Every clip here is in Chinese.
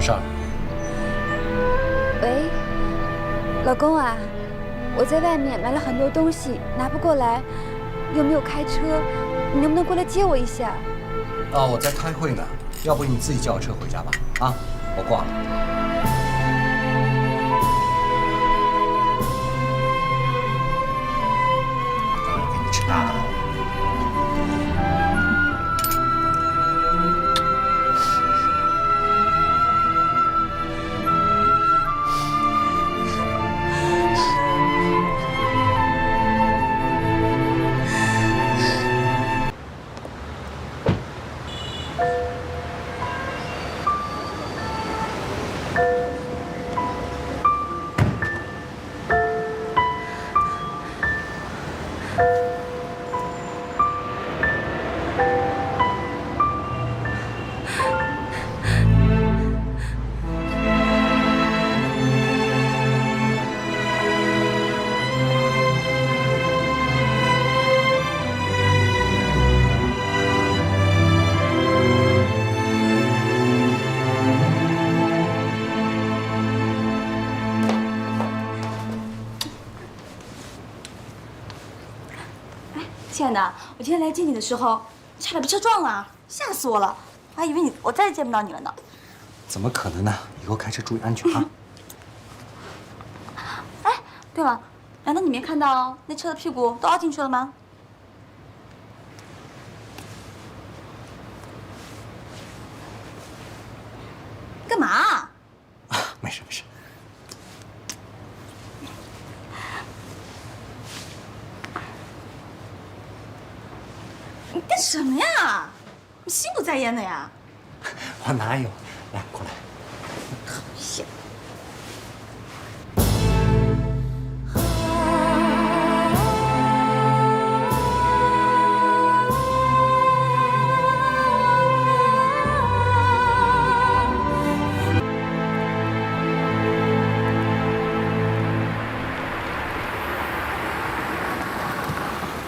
事儿？喂，老公啊，我在外面买了很多东西，拿不过来，又没有开车，你能不能过来接我一下？我在开会呢，要不你自己叫车回家吧。啊，我挂了。当然给你吃大的了。亲爱的，我今天来接你的时候，差点被车撞了，吓死我了，我还以为我再也见不到你了呢。怎么可能呢？以后开车注意安全啊！哎，对了，难道你没看到那车的屁股都凹进去了吗？干嘛？没事没事。你干什么呀？你心不在焉的呀？我哪有？来，过来。讨厌。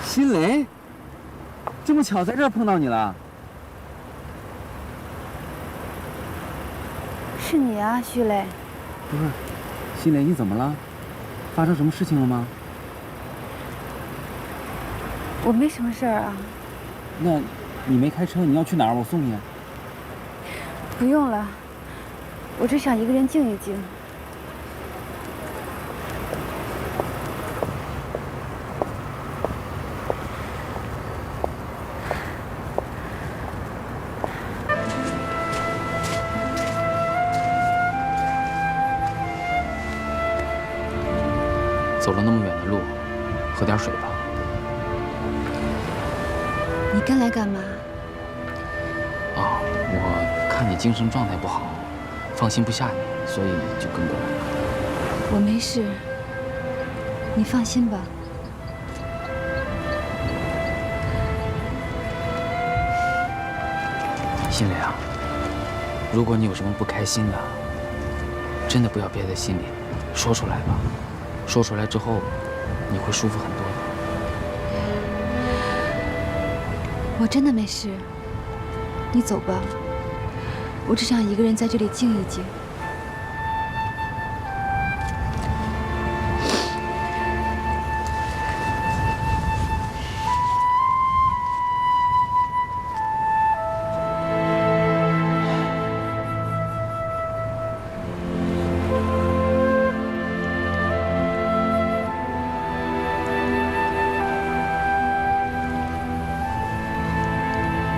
新雷，这么巧在这儿碰到你了。是你啊，徐磊。不是，新雷，你怎么了？发生什么事情了吗？我没什么事儿啊。那，你没开车，你要去哪儿？我送你。不用了，我只想一个人静一静。走了那么远的路，喝点水吧。你刚来干嘛？我看你精神状态不好，放心不下你，所以就跟过来了。我没事，你放心吧。新磊啊，如果你有什么不开心的，真的不要憋在心里，说出来吧。说出来之后，你会舒服很多的。我真的没事，你走吧。我只想一个人在这里静一静。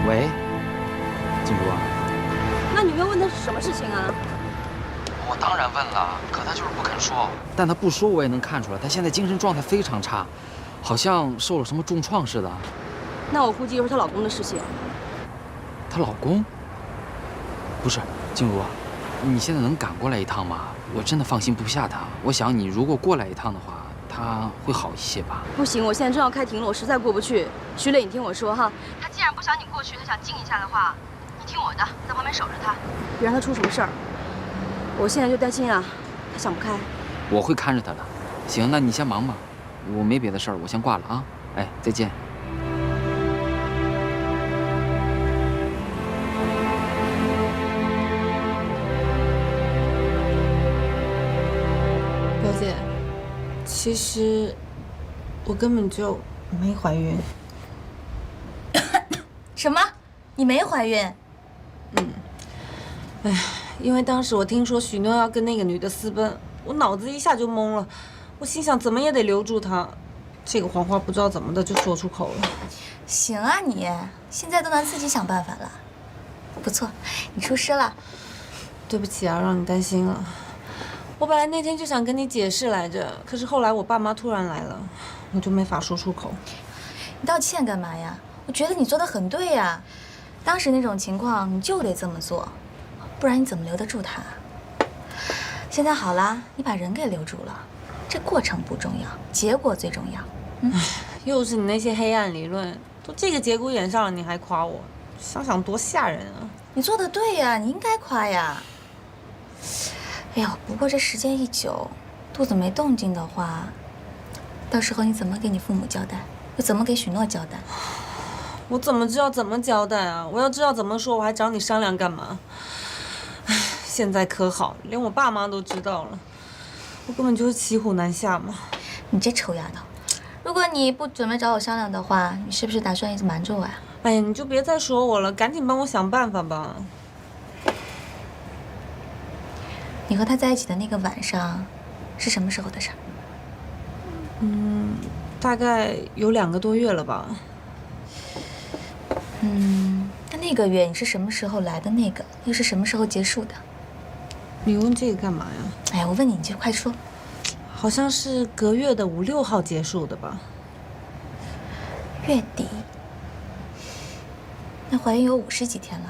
喂，静茹啊。那你没有问他是什么事情啊？我当然问了，可他就是不肯说。但他不说，我也能看出来，他现在精神状态非常差，好像受了什么重创似的。那我估计又是她老公的事情。她老公？不是，静茹啊，你现在能赶过来一趟吗？我真的放心不下他。我想你如果过来一趟的话，他会好一些吧？不行，我现在正要开庭了，我实在过不去。徐磊，你听我说哈，他既然不想你过去，他想静一下的话，你听我的，在旁边守着他，别让他出什么事儿。我现在就担心啊，他想不开。我会看着他的。行，那你先忙吧，我没别的事儿，我先挂了啊。哎，再见。其实我根本就没怀孕。什么？你没怀孕？因为当时我听说许诺要跟那个女的私奔，我脑子一下就懵了。我心想怎么也得留住她，这个谎话不知道怎么的就说出口了。行啊你，现在都能自己想办法了，不错，你出师了。对不起啊，让你担心了。我本来那天就想跟你解释来着，可是后来我爸妈突然来了，我就没法说出口。你道歉干嘛呀？我觉得你做的很对呀，当时那种情况你就得这么做，不然你怎么留得住他？现在好啦，你把人给留住了，这过程不重要，结果最重要。又是你那些黑暗理论，都这个节骨眼上了，你还夸我，想想多吓人啊！你做的对呀，你应该夸呀。哎呦，不过这时间一久，肚子没动静的话，到时候你怎么给你父母交代？又怎么给许诺交代？我怎么知道怎么交代啊？我要知道怎么说，我还找你商量干嘛？唉，现在可好，连我爸妈都知道了，我根本就是骑虎难下嘛。你这臭丫头，如果你不准备找我商量的话，你是不是打算一直瞒着我呀？哎呀，你就别再说我了，赶紧帮我想办法吧。你和他在一起的那个晚上，是什么时候的事儿？大概有2个多月了吧。那个月你是什么时候来的？那个又是什么时候结束的？你问这个干嘛呀？哎呀，我问你，你就快说。好像是隔月的5、6号结束的吧。月底。那怀孕有50几天了，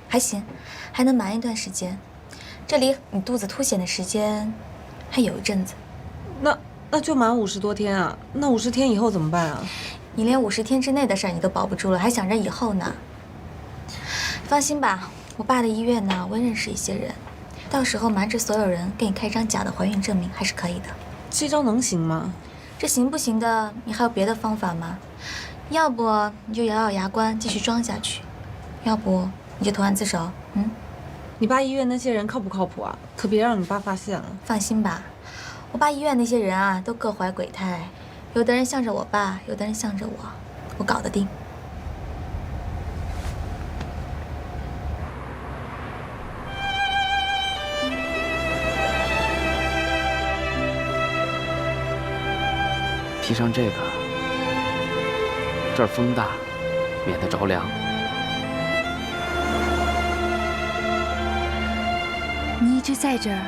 还行，还能瞒一段时间。这离你肚子凸显的时间还有一阵子。那就满50多天啊？那50天以后怎么办啊？你连50天之内的事儿你都保不住了，还想着以后呢？放心吧，我爸的医院呢，我也认识一些人，到时候瞒着所有人给你开张假的怀孕证明还是可以的。这招能行吗？这行不行的，你还有别的方法吗？要不你就咬咬牙关继续装下去，要不你就投案自首。你爸医院那些人靠不靠谱啊？可别让你爸发现了。放心吧，我爸医院那些人啊，都各怀鬼胎，有的人向着我爸，有的人向着我，我搞得定。披上这个，这儿风大，免得着凉。你一直在这儿？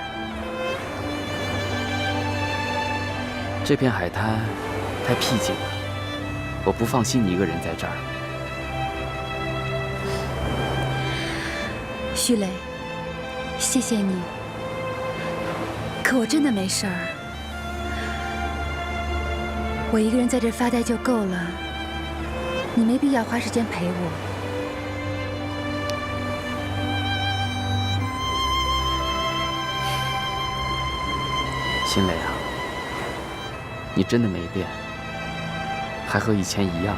这片海滩太僻静了，我不放心你一个人在这儿。徐磊，谢谢你，可我真的没事儿。我一个人在这发呆就够了，你没必要花时间陪我。心磊啊，你真的没变，还和以前一样，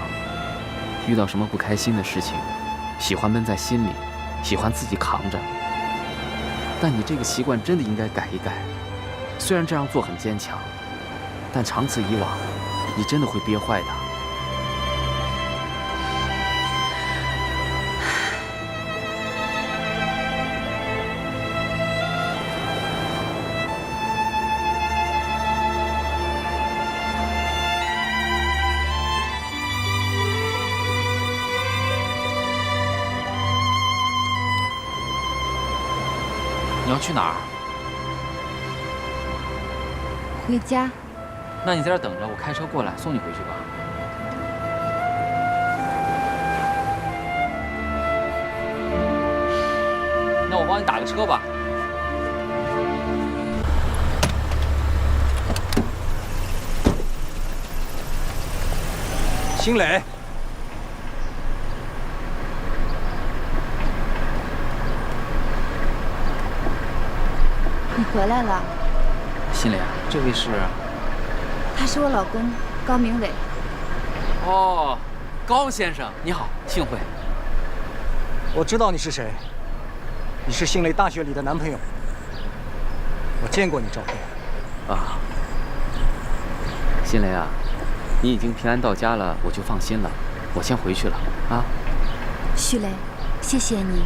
遇到什么不开心的事情，喜欢闷在心里，喜欢自己扛着。但你这个习惯真的应该改一改。虽然这样做很坚强，但长此以往，你真的会憋坏的。你要去哪儿？回家。那你在这儿等着，我开车过来送你回去吧。那我帮你打个车吧。辛磊，你回来了。心磊啊，这位是？他是我老公高明伟。哦，高先生，你好，幸会。我知道你是谁，你是辛磊大学里的男朋友，我见过你照片。啊，新雷啊，你已经平安到家了，我就放心了。我先回去了啊。徐雷，谢谢你。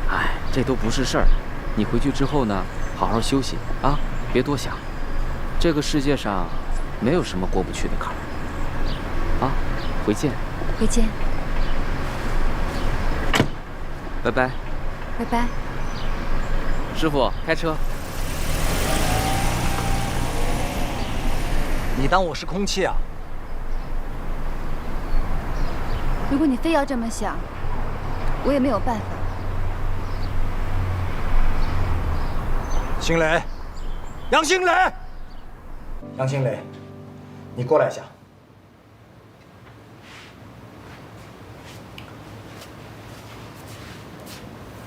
哎，这都不是事儿。你回去之后呢，好好休息啊，别多想。这个世界上没有什么过不去的坎儿。啊，回见。回见。拜拜。拜拜。师傅，开车。你当我是空气啊？如果你非要这么想，我也没有办法。新雷，杨新雷，杨新雷，你过来一下。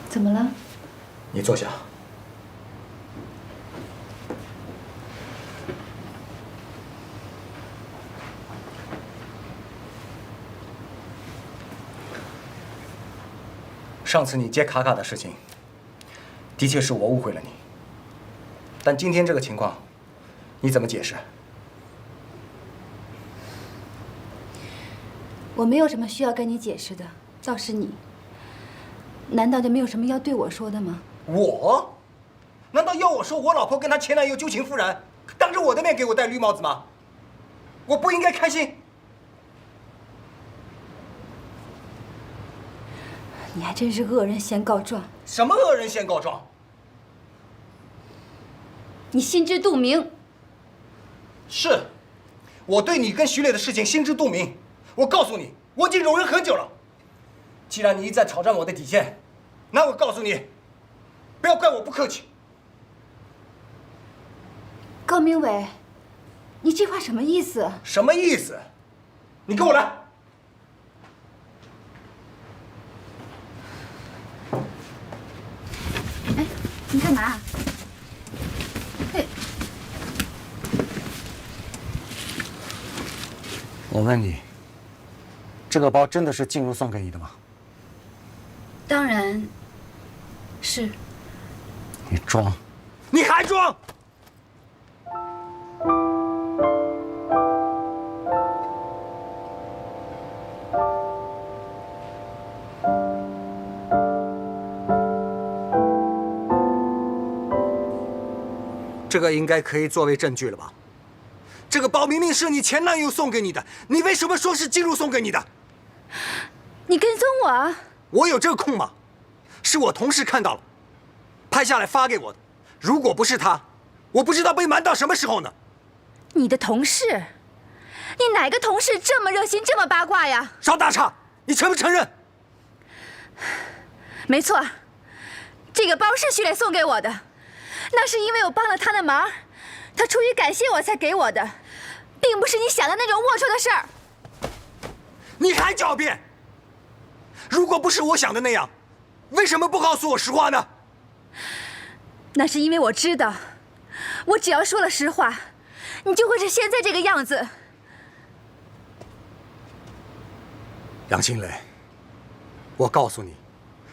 怎么了？你坐下。上次你接卡卡的事情，的确是我误会了你。但今天这个情况，你怎么解释？我没有什么需要跟你解释的，倒是你。难道就没有什么要对我说的吗？我？难道要我说我老婆跟她前男友旧情复燃，当着我的面给我戴绿帽子吗？我不应该开心？你还真是恶人先告状。什么恶人先告状？你心知肚明。是，我对你跟徐磊的事情心知肚明。我告诉你，我已经容忍很久了。既然你一再挑战我的底线，那我告诉你，不要怪我不客气。高明伟，你这话什么意思？什么意思？你跟我来。哎，你干嘛？嘿，我问你，这个包真的是静茹送给你的吗？当然是。你装，你还装！这个应该可以作为证据了吧？这个包明明是你前男友送给你的，你为什么说是静茹送给你的？你跟踪我啊？我有这个空吗？是我同事看到了，拍下来发给我的。如果不是他，我不知道被瞒到什么时候呢。你的同事？你哪个同事这么热心，这么八卦呀？少打岔！你承不承认？没错，这个包是徐磊送给我的，那是因为我帮了他的忙，他出于感谢我才给我的，并不是你想的那种龌龊的事儿。你还狡辩！如果不是我想的那样，为什么不告诉我实话呢？那是因为我知道，我只要说了实话，你就会是现在这个样子。杨新磊，我告诉你，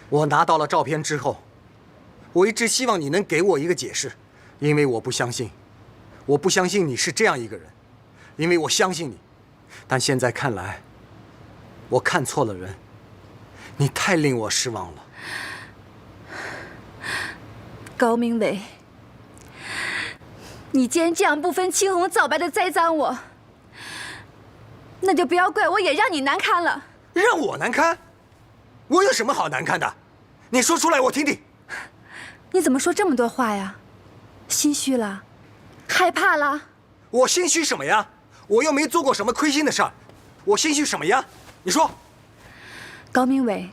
我拿到了照片之后，我一直希望你能给我一个解释，因为我不相信你是这样一个人，因为我相信你，但现在看来，我看错了人，你太令我失望了。高明伟，你既然这样不分青红皂白的栽赃我，那就不要怪我也让你难堪了。让我难堪？我有什么好难堪的？你说出来我听听。你怎么说这么多话呀？心虚了？害怕了？我心虚什么呀？我又没做过什么亏心的事儿，我心虚什么呀？你说。高明伟，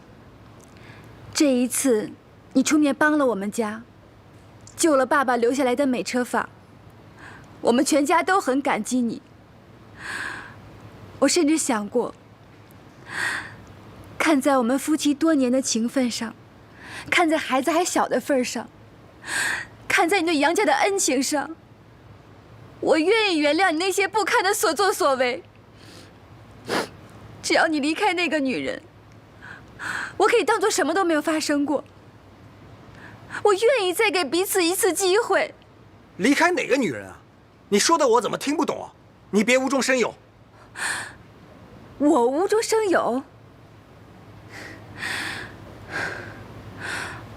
这一次你出面帮了我们家，救了爸爸留下来的美车坊，我们全家都很感激你。我甚至想过，看在我们夫妻多年的情分上，看在孩子还小的份上，看在你对杨家的恩情上，我愿意原谅你那些不堪的所作所为。只要你离开那个女人，我可以当作什么都没有发生过。我愿意再给彼此一次机会。离开哪个女人啊？你说的我怎么听不懂啊？你别无中生有。我无中生有？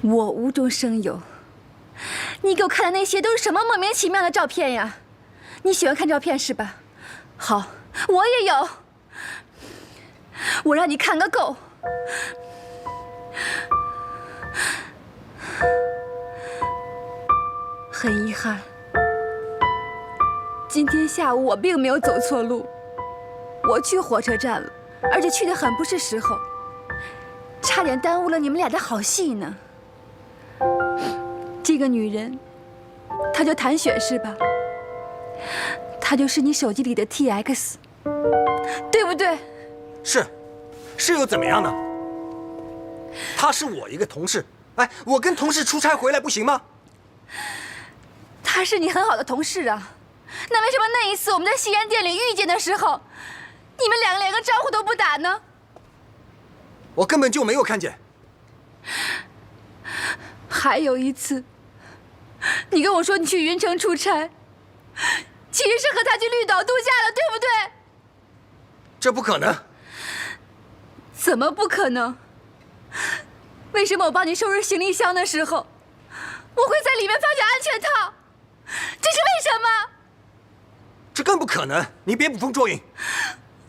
我无中生有？你给我看的那些都是什么莫名其妙的照片呀？你喜欢看照片是吧？好，我也有。我让你看个够。很遗憾，今天下午我并没有走错路，我去火车站了，而且去得很不是时候，差点耽误了你们俩的好戏呢。这个女人，她叫谭雪是吧？她就是你手机里的 TX， 对不对？是又怎么样呢？她是我一个同事，哎，我跟同事出差回来不行吗？她是你很好的同事啊，那为什么那一次我们在西安店里遇见的时候，你们两个连个招呼都不打呢？我根本就没有看见。还有一次，你跟我说你去云城出差，其实是和他去绿岛度假了，对不对？这不可能。怎么不可能？为什么我帮你收拾行李箱的时候，我会在里面发现安全套？这是为什么？这更不可能！你别捕风捉影。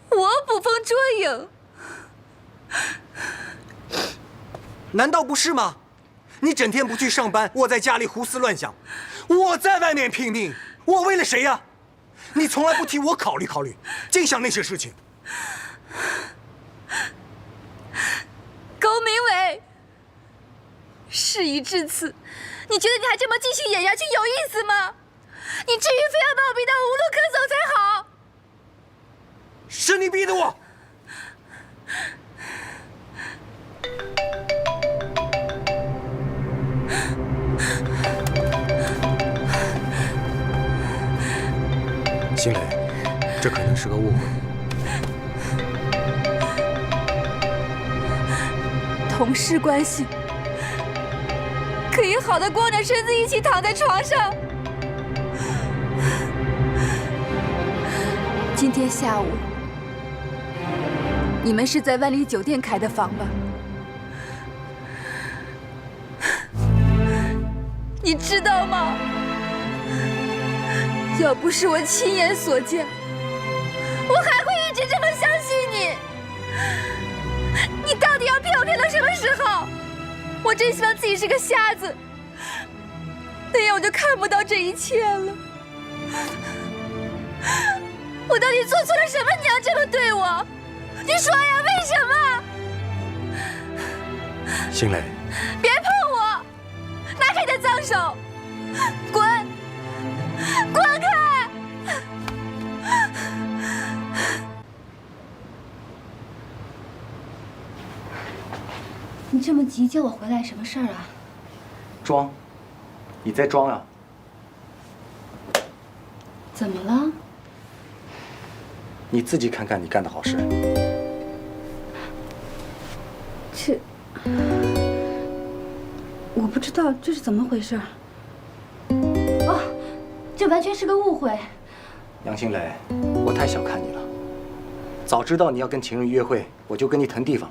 我捕风捉影？难道不是吗？你整天不去上班，窝在家里胡思乱想，我在外面拼命，我为了谁呀？你从来不替我考虑考虑，净想那些事情。高明伟，事已至此，你觉得你还这么继续演下去有意思吗？你至于非要把我逼到无路可走才好？是你逼的我。新磊，这可能是个误会。同事关系可以好的光着身子一起躺在床上。今天下午，你们是在万里酒店开的房吧？你知道吗？要不是我亲眼所见，我还会一直这么相信你。你到底要骗我骗到什么时候？我真希望自己是个瞎子，那样我就看不到这一切了。我到底做错了什么？你要这么对我？你说呀，为什么？新磊，别碰我！拿开你的脏手！滚！滚开！你这么急叫我回来，什么事儿啊？装，你在装啊？怎么了？你自己看看你干的好事。我不知道这是怎么回事。哦，这完全是个误会。杨新磊，我太小看你了。早知道你要跟情人约会，我就跟你腾地方。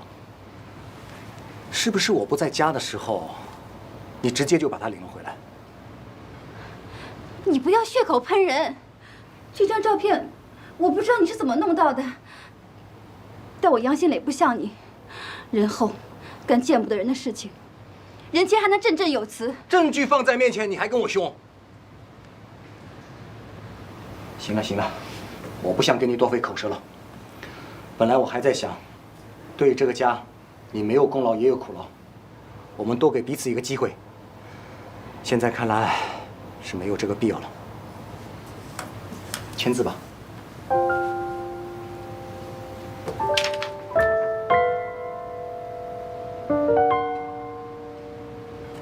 是不是我不在家的时候，你直接就把她领了回来？你不要血口喷人。这张照片，我不知道你是怎么弄到的，但我杨新磊不像你，人后干见不得人的事情，人前还能振振有词。证据放在面前，你还跟我凶？行了行了，我不想跟你多费口舌了。本来我还在想，对于这个家，你没有功劳也有苦劳，我们多给彼此一个机会。现在看来是没有这个必要了。签字吧。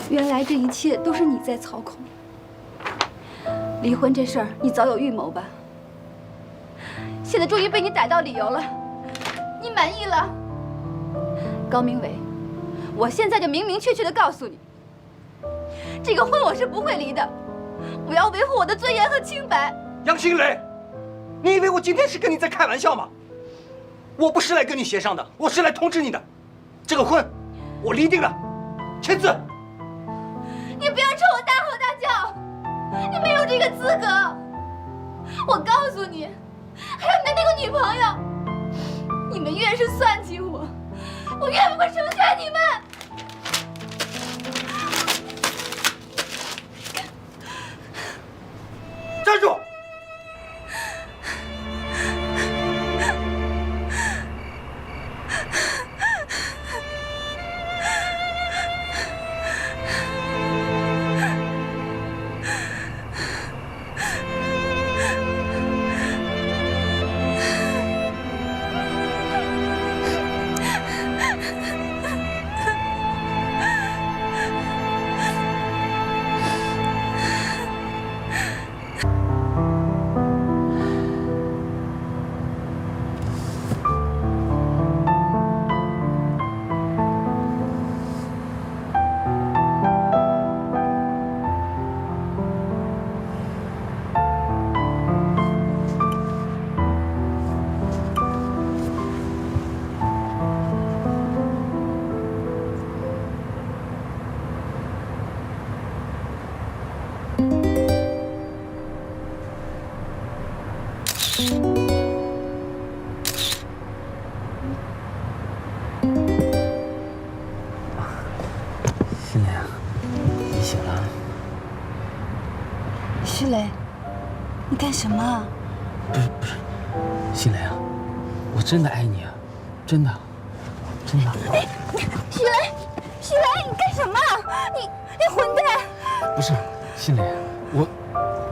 原来这一切都是你在操控。离婚这事儿你早有预谋吧？现在终于被你逮到理由了，你满意了？高明伟，我现在就明明确确的告诉你，这个婚我是不会离的，我要维护我的尊严和清白。杨新磊，你以为我今天是跟你在开玩笑吗？我不是来跟你协商的，我是来通知你的。这个婚，我立定了，签字。你不要冲我大吼大叫，你没有这个资格。我告诉你，还有你的那个女朋友，你们越是算计我，我越不会成全你们。站住！新蕾啊，你醒了？徐磊，你干什么啊？不是，新蕾啊，我真的爱你啊，真的，真的。徐磊，你干什么？你混蛋！不是，新蕾，我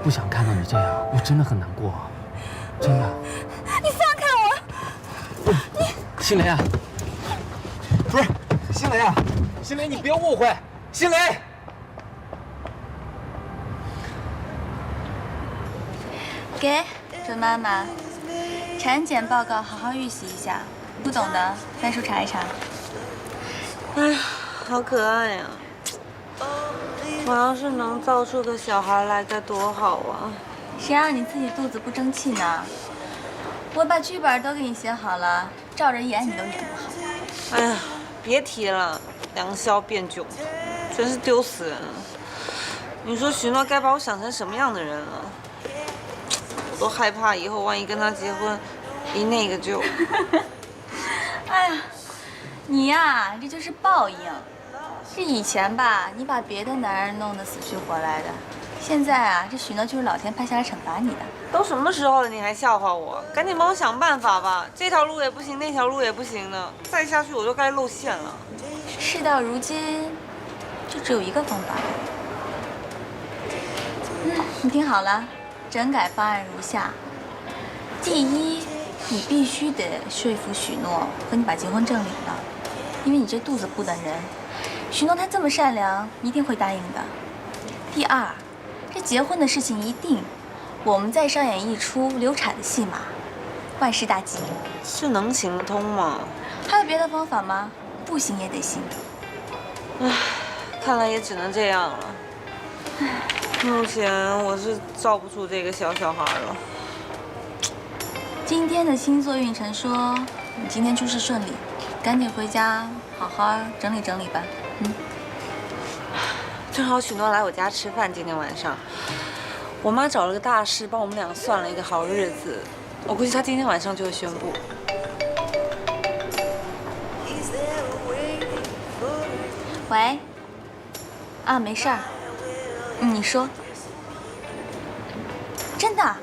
不想看到你这样，我真的很难过，真的。你放开我！新蕾啊，不是，新蕾啊，新蕾，你别误会，新蕾。给准妈妈，产检报告好好预习一下，不懂的翻书查一查。哎呀，好可爱呀！我要是能造出个小孩来该多好啊！谁让你自己肚子不争气呢？我把剧本都给你写好了，照着演你都演不好。哎呀，别提了，良宵变囧，真是丢死人了！你说许诺该把我想成什么样的人了？我都害怕以后万一跟他结婚，一那个就……哎呀，你呀，这就是报应。这以前吧，你把别的男人弄得死去活来的，现在啊，这许诺就是老天派下来惩罚你的。都什么时候了，你还笑话我？赶紧帮我想办法吧！这条路也不行，那条路也不行的，再下去我就该露馅了。事到如今，就只有一个方法。你听好了，整改方案如下：第一，你必须得说服许诺和你把结婚证领了，因为你这肚子不等人。许诺他这么善良，一定会答应的。第二，这结婚的事情一定，我们再上演一出流产的戏码，万事大吉。是能行得通吗？还有别的方法吗？不行也得行。唉，看来也只能这样了。目前我是造不出这个小孩了。今天的星座运程说你今天诸事顺利，赶紧回家好好整理整理吧。正好许诺来我家吃饭，今天晚上，我妈找了个大师帮我们俩算了一个好日子，我估计他今天晚上就会宣布。喂，啊，没事儿。你说，真的？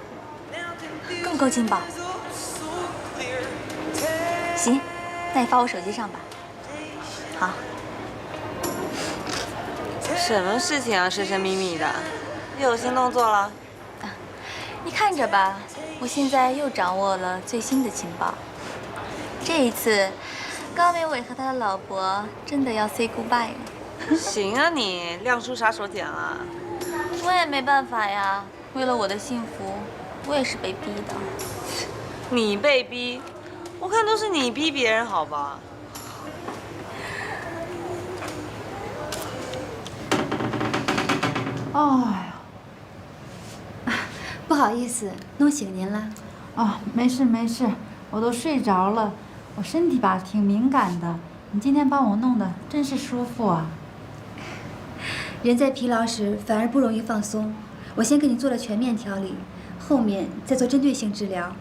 够不够劲爆？行，那你发我手机上吧。好。什么事情啊，神神秘秘的，又有新动作了？你看着吧，我现在又掌握了最新的情报。这一次，高美伟和他的老婆真的要 say goodbye 了。行啊你，亮出杀手锏了。我也没办法呀，为了我的幸福，我也是被逼的。你被逼？我看都是你逼别人，好吧？哎呀，不好意思，弄醒您了。哦，没事没事，我都睡着了。我身体吧挺敏感的，你今天帮我弄的真是舒服啊。人在疲劳时反而不容易放松。我先给你做了全面调理，后面再做针对性治疗。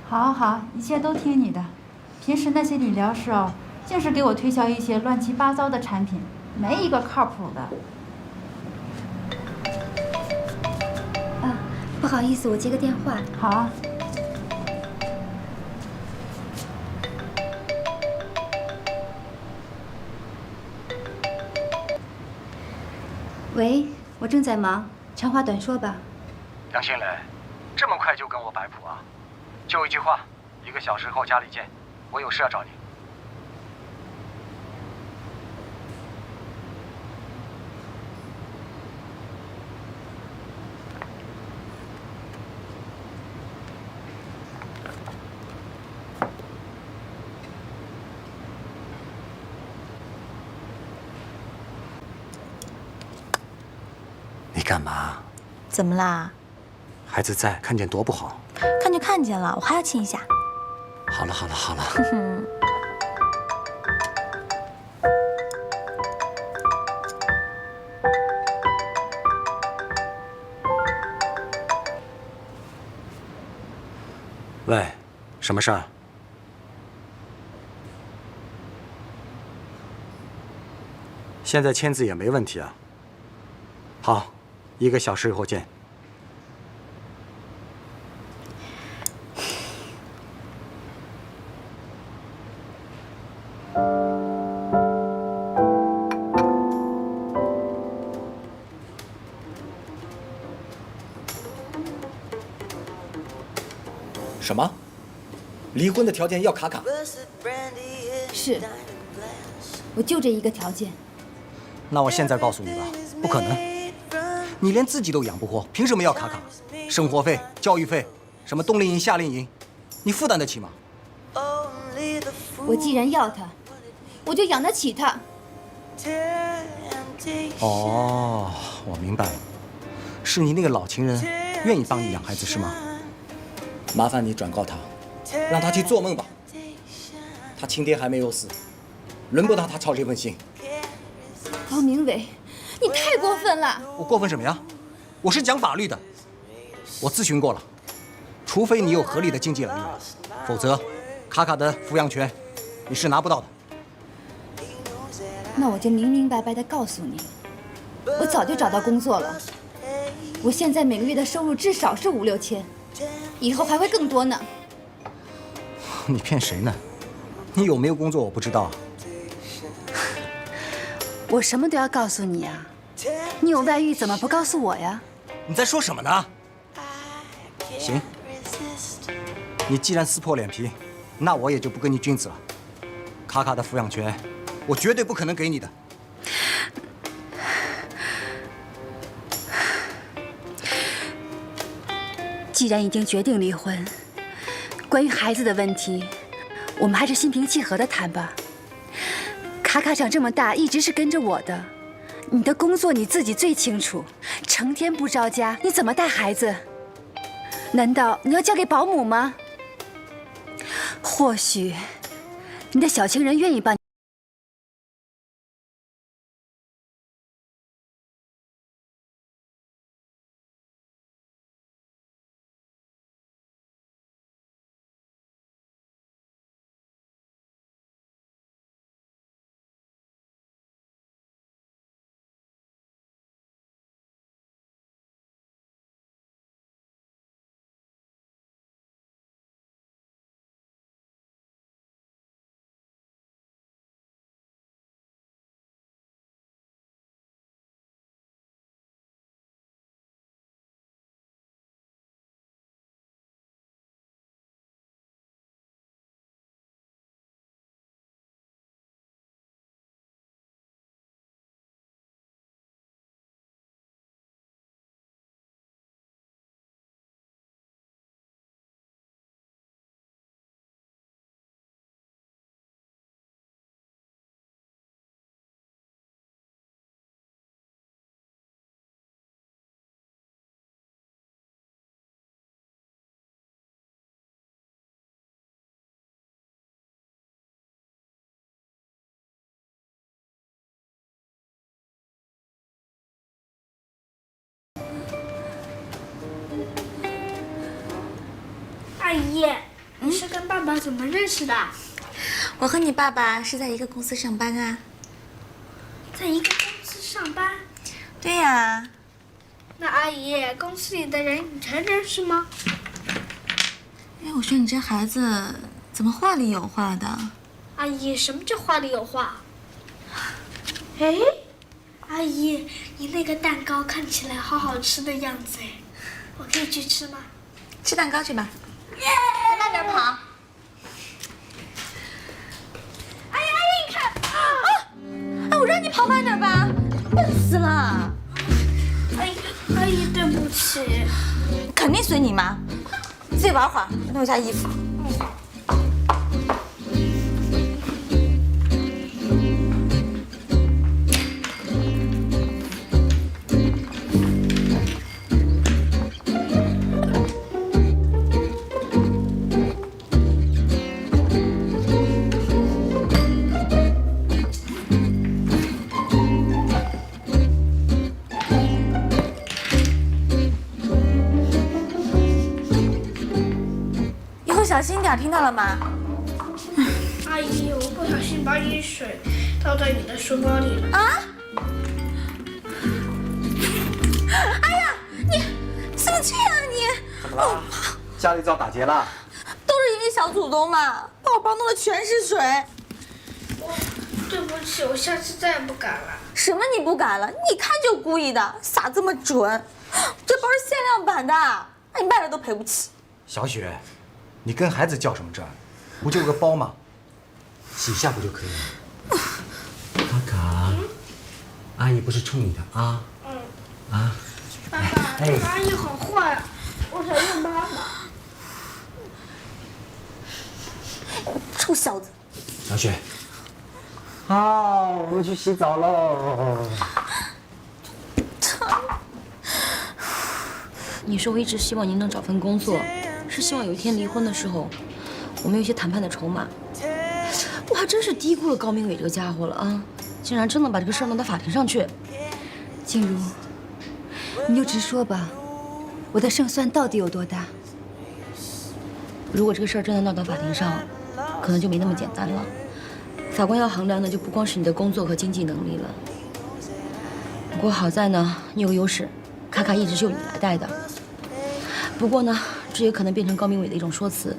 好好，一切都听你的。平时那些理疗师哦，净是给我推销一些乱七八糟的产品，没一个靠谱的。啊，不好意思，我接个电话。好啊。喂，我正在忙，长话短说吧。杨新磊，这么快就跟我摆谱啊？就一句话，1个小时后家里见，我有事要找你。你干嘛？怎么啦？孩子在，看见多不好。看就看见了，我还要亲一下。好了好了好了。喂，什么事儿？现在签字也没问题啊。好，1个小时后见。什么？离婚的条件要卡卡？是，我就这一个条件。那我现在告诉你吧，不可能。你连自己都养不活，凭什么要卡卡？生活费、教育费，什么冬令营、夏令营，你负担得起吗？我既然要他，我就养得起他。哦，我明白了，是你那个老情人愿意帮你养孩子是吗？麻烦你转告他，让他去做梦吧。他亲爹还没有死，轮不到他操这份心。高明伟，你太过分了！我过分什么呀？我是讲法律的，我咨询过了，除非你有合理的经济能力，否则卡卡的抚养权你是拿不到的。那我就明明白白的告诉你，我早就找到工作了，我现在每个月的收入至少是5、6千，以后还会更多呢。你骗谁呢？你有没有工作我不知道。我什么都要告诉你啊！你有外遇怎么不告诉我呀？你在说什么呢？行，你既然撕破脸皮，那我也就不跟你君子了。卡卡的抚养权，我绝对不可能给你的。既然已经决定离婚，关于孩子的问题，我们还是心平气和的谈吧。卡卡长这么大，一直是跟着我的。你的工作你自己最清楚，成天不着家，你怎么带孩子？难道你要交给保姆吗？或许你的小情人愿意帮你。阿姨，你是跟爸爸怎么认识的？我和你爸爸是在一个公司上班啊。在一个公司上班？对呀。那阿姨，公司里的人你全认识吗？哎，我说你这孩子怎么话里有话的？阿姨，什么叫话里有话？哎，阿姨，你那个蛋糕看起来好好吃的样子哎，我可以去吃吗？吃蛋糕去吧。慢点跑。阿姨，你看啊！哎，我让你跑慢点吧，笨死了。阿姨，对不起。肯定随你妈，自己玩会儿，弄一下衣服。小心点，听到了吗？阿姨，我不小心把你水倒在你的书包里了。啊！哎呀，你生气啊你？怎么了？家里遭打劫了？都是因为小祖宗嘛，把我包弄的全是水。对不起，我下次再也不敢了。什么你不敢了？你看就故意的，撒这么准。这包是限量版的，你卖了都赔不起。小雪。你跟孩子较什么真儿？不就个包吗？洗一下不就可以了？卡卡，阿姨不是冲你的啊。啊。爸爸，阿姨好坏啊！我想要妈妈。臭小子！小雪。好，我们去洗澡喽。你说我一直希望您能找份工作。是希望有一天离婚的时候，我们有一些谈判的筹码。我还真是低估了高明伟这个家伙了啊！竟然真能把这个事儿弄到法庭上去。静茹，你就直说吧，我的胜算到底有多大？如果这个事儿真的闹到法庭上，可能就没那么简单了。法官要衡量的就不光是你的工作和经济能力了。不过好在呢，你有个优势，卡卡一直是由你来带的。不过呢，这也可能变成高明伟的一种说辞。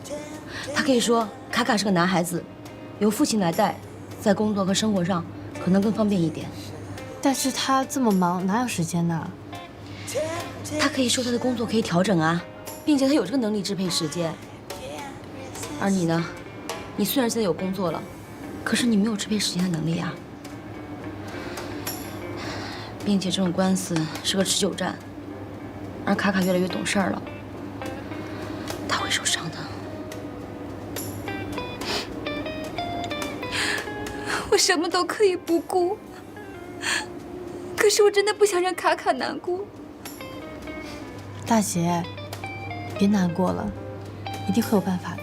他可以说卡卡是个男孩子，由父亲来带，在工作和生活上可能更方便一点。但是他这么忙，哪有时间呢？他可以说他的工作可以调整啊，并且他有这个能力支配时间。而你呢，你虽然现在有工作了，可是你没有支配时间的能力啊。并且这种官司是个持久战，而卡卡越来越懂事儿了。他会受伤的。我什么都可以不顾，可是我真的不想让卡卡难过。大姐，别难过了，一定会有办法的。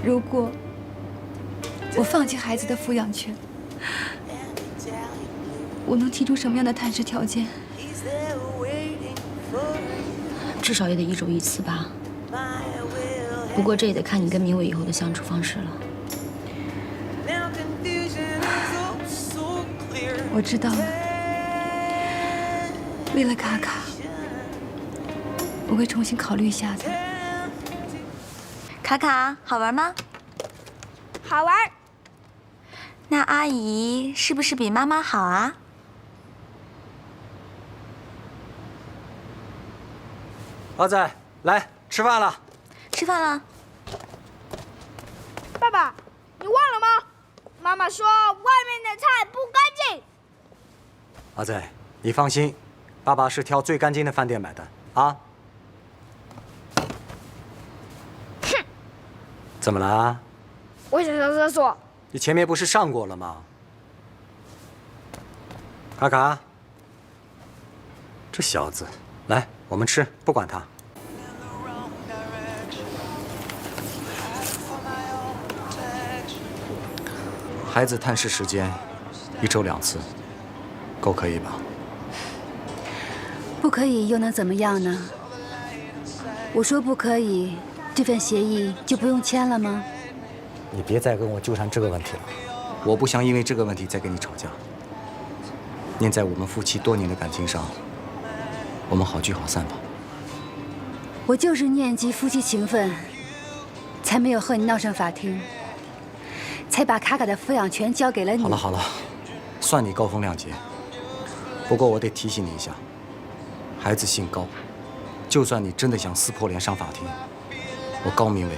如果我放弃孩子的抚养权，我能提出什么样的谈事条件？至少也得1周1次吧。不过这也得看你跟明伟以后的相处方式了。我知道了，为了卡卡，我会重新考虑一下的。卡卡，好玩吗？好玩。那阿姨是不是比妈妈好啊？阿仔，来吃饭了。吃饭了。爸爸，你忘了吗？妈妈说外面的菜不干净。阿仔，你放心，爸爸是挑最干净的饭店买的啊。哼！怎么了？我想上厕所。你前面不是上过了吗？卡卡，这小子，来，我们吃，不管他。孩子探视时间1周2次，够可以吧？不可以又能怎么样呢？我说不可以，这份协议就不用签了吗？你别再跟我纠缠这个问题了，我不想因为这个问题再跟你吵架。念在我们夫妻多年的感情上，我们好聚好散吧。我就是念及夫妻情分，才没有和你闹上法庭，才把卡卡的抚养权交给了你。好了好了，算你高风亮节。不过我得提醒你一下，孩子姓高，就算你真的想撕破脸上法庭，我高明伟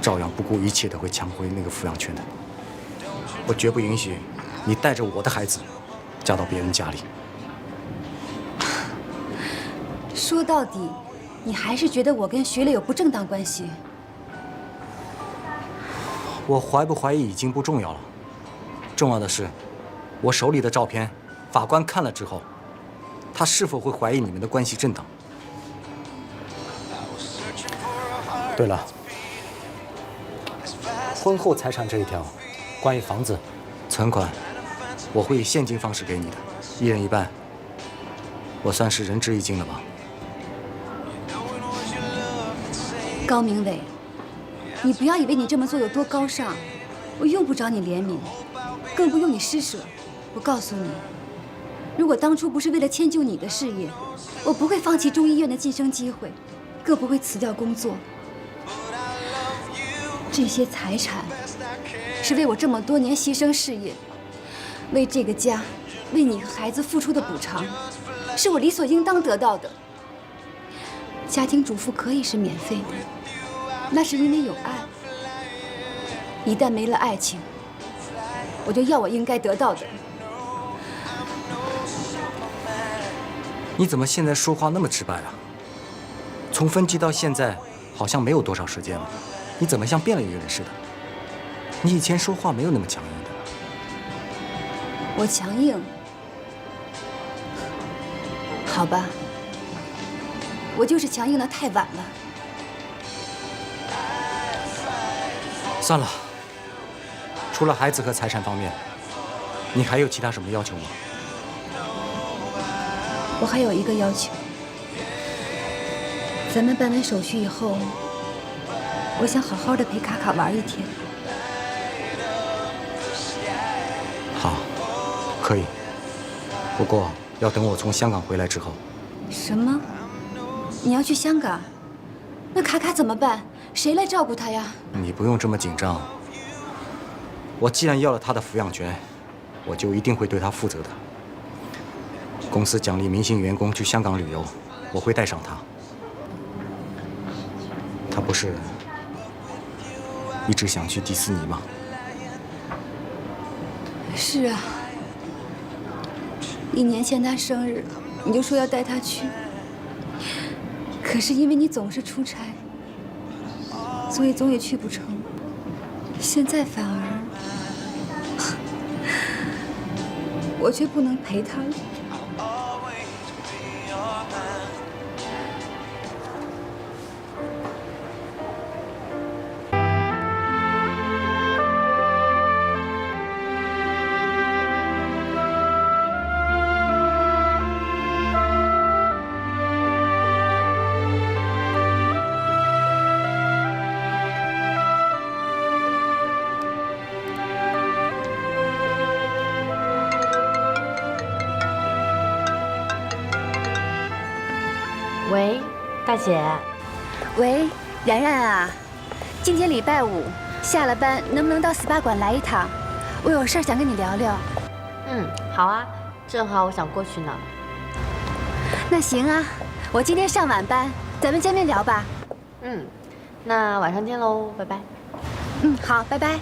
照样不顾一切的会抢回那个抚养权的。我绝不允许你带着我的孩子嫁到别人家里。说到底，你还是觉得我跟徐磊有不正当关系。我怀不怀疑已经不重要了，重要的是，我手里的照片，法官看了之后，他是否会怀疑你们的关系正当？对了，婚后财产这一条，关于房子、存款，我会以现金方式给你的，1人1半。我算是仁至义尽了吧？高明伟，你不要以为你这么做有多高尚，我用不着你怜悯，更不用你施舍。我告诉你，如果当初不是为了迁就你的事业，我不会放弃中医院的晋升机会，更不会辞掉工作。这些财产是为我这么多年牺牲事业，为这个家，为你和孩子付出的补偿，是我理所应当得到的。家庭主妇可以是免费的，那是因为有爱。一旦没了爱情，我就要我应该得到的。你怎么现在说话那么直白啊？从分居到现在，好像没有多少时间了，你怎么像变了一个人似的？你以前说话没有那么强硬的。我强硬？好吧，我就是强硬的太晚了。算了，除了孩子和财产方面，你还有其他什么要求吗？我还有一个要求，咱们办完手续以后，我想好好的陪卡卡玩1天。好，可以。不过要等我从香港回来之后。什么？你要去香港？那卡卡怎么办？谁来照顾他呀？你不用这么紧张。我既然要了他的抚养权，我就一定会对他负责的。公司奖励明星员工去香港旅游，我会带上他。他不是一直想去迪士尼吗？是啊，1年前他生日，你就说要带他去。可是因为你总是出差，所以总也去不成。现在反而，我却不能陪他了。喂，大姐。喂，然然啊，今天礼拜5，下了班能不能到 SPA 馆来一趟？我有事儿想跟你聊聊。好啊，正好我想过去呢。那行啊，我今天上晚班，咱们见面聊吧。那晚上见喽，拜拜。好，拜拜。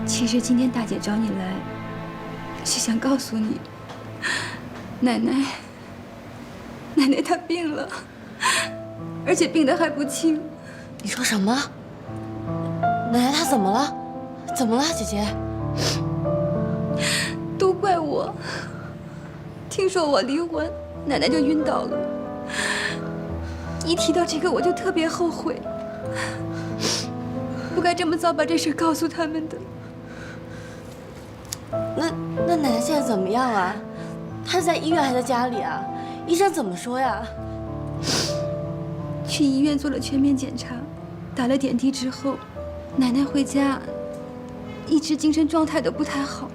其实今天大姐找你来，是想告诉你，奶奶她病了，而且病得还不轻。你说什么？奶奶她怎么了？怎么了，姐姐？都怪我，听说我离婚，奶奶就晕倒了。一提到这个我就特别后悔，不该这么早把这事告诉他们的。那奶奶现在怎么样啊？她是在医院还是在家里啊？医生怎么说呀？去医院做了全面检查，打了点滴之后，奶奶回家，一直精神状态都不太好，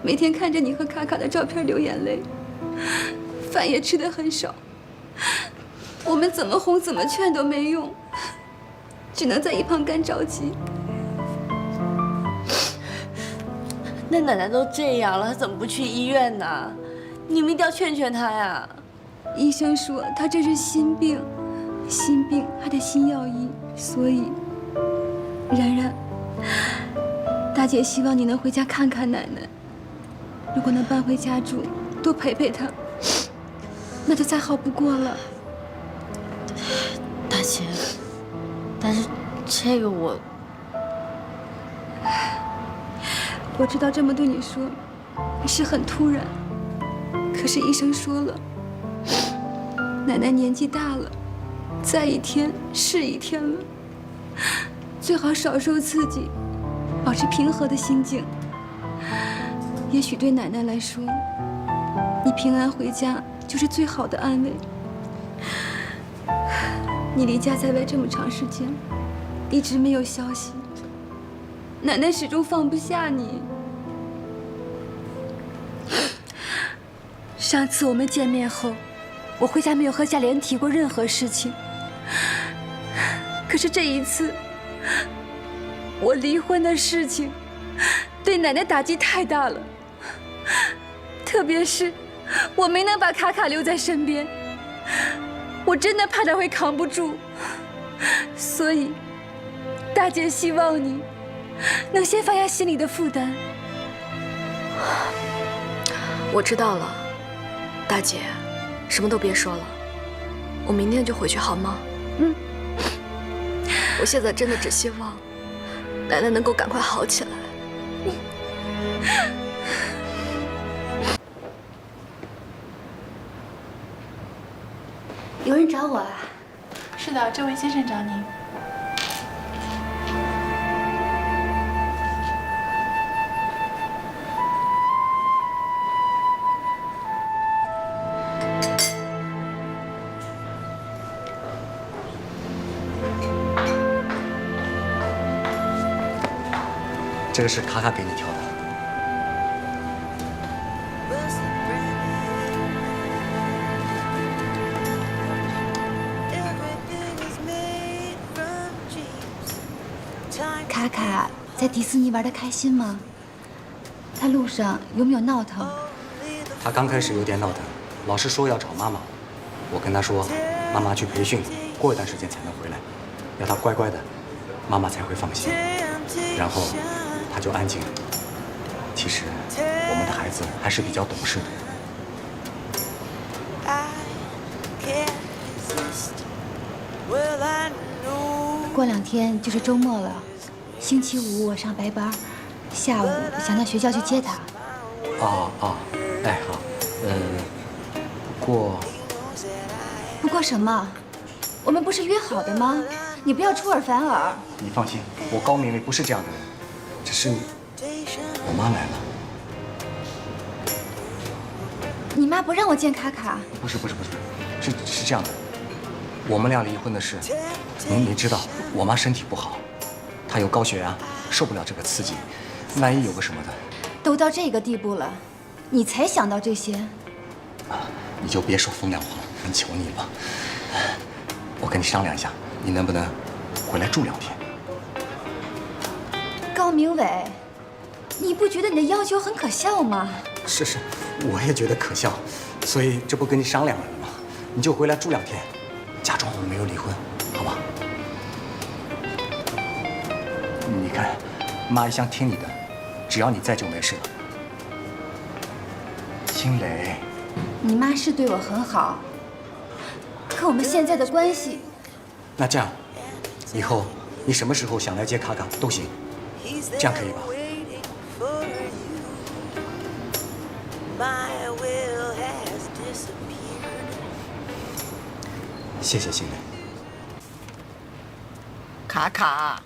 每天看着你和卡卡的照片流眼泪，饭也吃得很少。我们怎么哄怎么劝都没用，只能在一旁干着急。那奶奶都这样了，她怎么不去医院呢？你们一定要劝劝她呀。医生说她这是心病，心病还得心药医，所以，然然，大姐希望你能回家看看奶奶。如果能搬回家住，多陪陪她，那就再好不过了。大姐，但是这个我知道这么对你说是很突然，可是医生说了，奶奶年纪大了，再一天是一天了，最好少受刺激，保持平和的心境。也许对奶奶来说，你平安回家就是最好的安慰。你离家在外这么长时间，一直没有消息，奶奶始终放不下你。上次我们见面后，我回家没有和夏莲提过任何事情。可是这一次，我离婚的事情对奶奶打击太大了，特别是我没能把卡卡留在身边，我真的怕她会扛不住。所以，大姐希望你能先放下心里的负担。我知道了，大姐，什么都别说了，我明天就回去好吗？嗯。我现在真的只希望奶奶能够赶快好起来。有人找我啊？是的，这位先生找您。这个是卡卡给你挑的。卡卡在迪士尼玩得开心吗？他路上有没有闹腾？他刚开始有点闹腾，老是说要找妈妈。我跟他说，妈妈去培训，过一段时间才能回来，要他乖乖的，妈妈才会放心。然后他就安静了。其实我们的孩子还是比较懂事的。过2天就是周末了，星期5我上白班，下午想到学校去接他。哎好，不过什么？我们不是约好的吗？你不要出尔反尔。你放心，我高明媚不是这样的人，只是我妈来了。你妈不让我见卡卡？不是，是这样的，我们俩离婚的事，您知道，我妈身体不好，她有高血压，受不了这个刺激，万一有个什么的。都到这个地步了，你才想到这些？你就别说风凉话了，求你了。我跟你商量一下，你能不能回来住2天？高明伟，你不觉得你的要求很可笑吗？是，我也觉得可笑，所以这不跟你商量了吗？你就回来住2天，假装我们没有离婚，好吧？你看，妈一向听你的，只要你在就没事了。青磊，你妈是对我很好，可我们现在的关系……那这样，以后你什么时候想来接卡卡都行，这样可以吧？谢谢青磊。卡卡，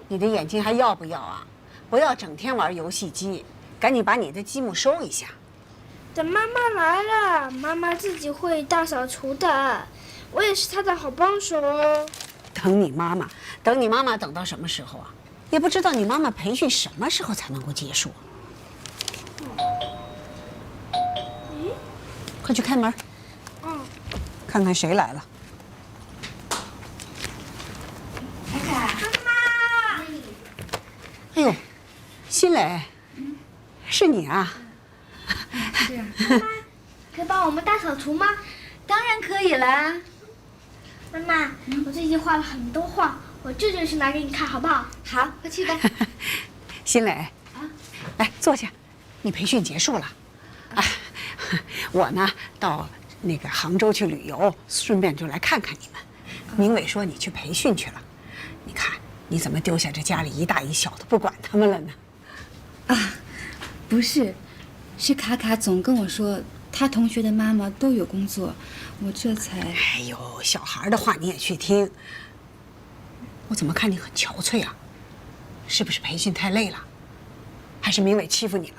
你的眼睛还要不要啊？不要整天玩游戏机，赶紧把你的积木收一下。等妈妈来了，妈妈自己会大扫除的，我也是她的好帮手哦。等你妈妈等到什么时候啊？也不知道你妈妈培训什么时候才能够结束。快去开门。看看谁来了。卡卡，妈妈。哎呦，新磊，是你啊？是啊。妈妈，可以帮我们大扫除吗？当然可以啦。妈妈，我最近画了很多画，我舅舅去拿给你看，好不好？好，快去吧。新磊，来坐下。你培训结束了，我呢到那个杭州去旅游，顺便就来看看你们。明伟说你去培训去了，你看你怎么丢下这家里一大一小的不管他们了呢？啊，不是，是卡卡总跟我说他同学的妈妈都有工作，我这才……哎呦，小孩的话你也去听。我怎么看你很憔悴啊？是不是培训太累了？还是明伟欺负你了？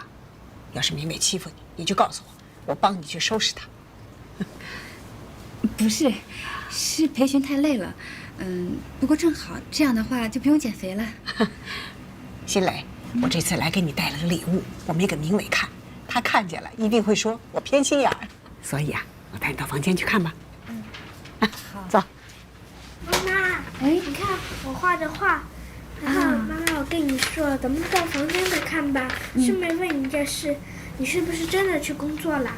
要是明伟欺负你，你就告诉我，我帮你去收拾他。不是，是培训太累了。不过正好这样的话就不用减肥了。新磊，我这次来给你带了个礼物，我没给明伟看，他看见了一定会说我偏心眼儿，所以啊，我带你到房间去看吧。好，走。妈妈，你看我画的画。然后妈妈，我跟你说，咱们到房间再看吧。顺便问你件事，你是不是真的去工作了？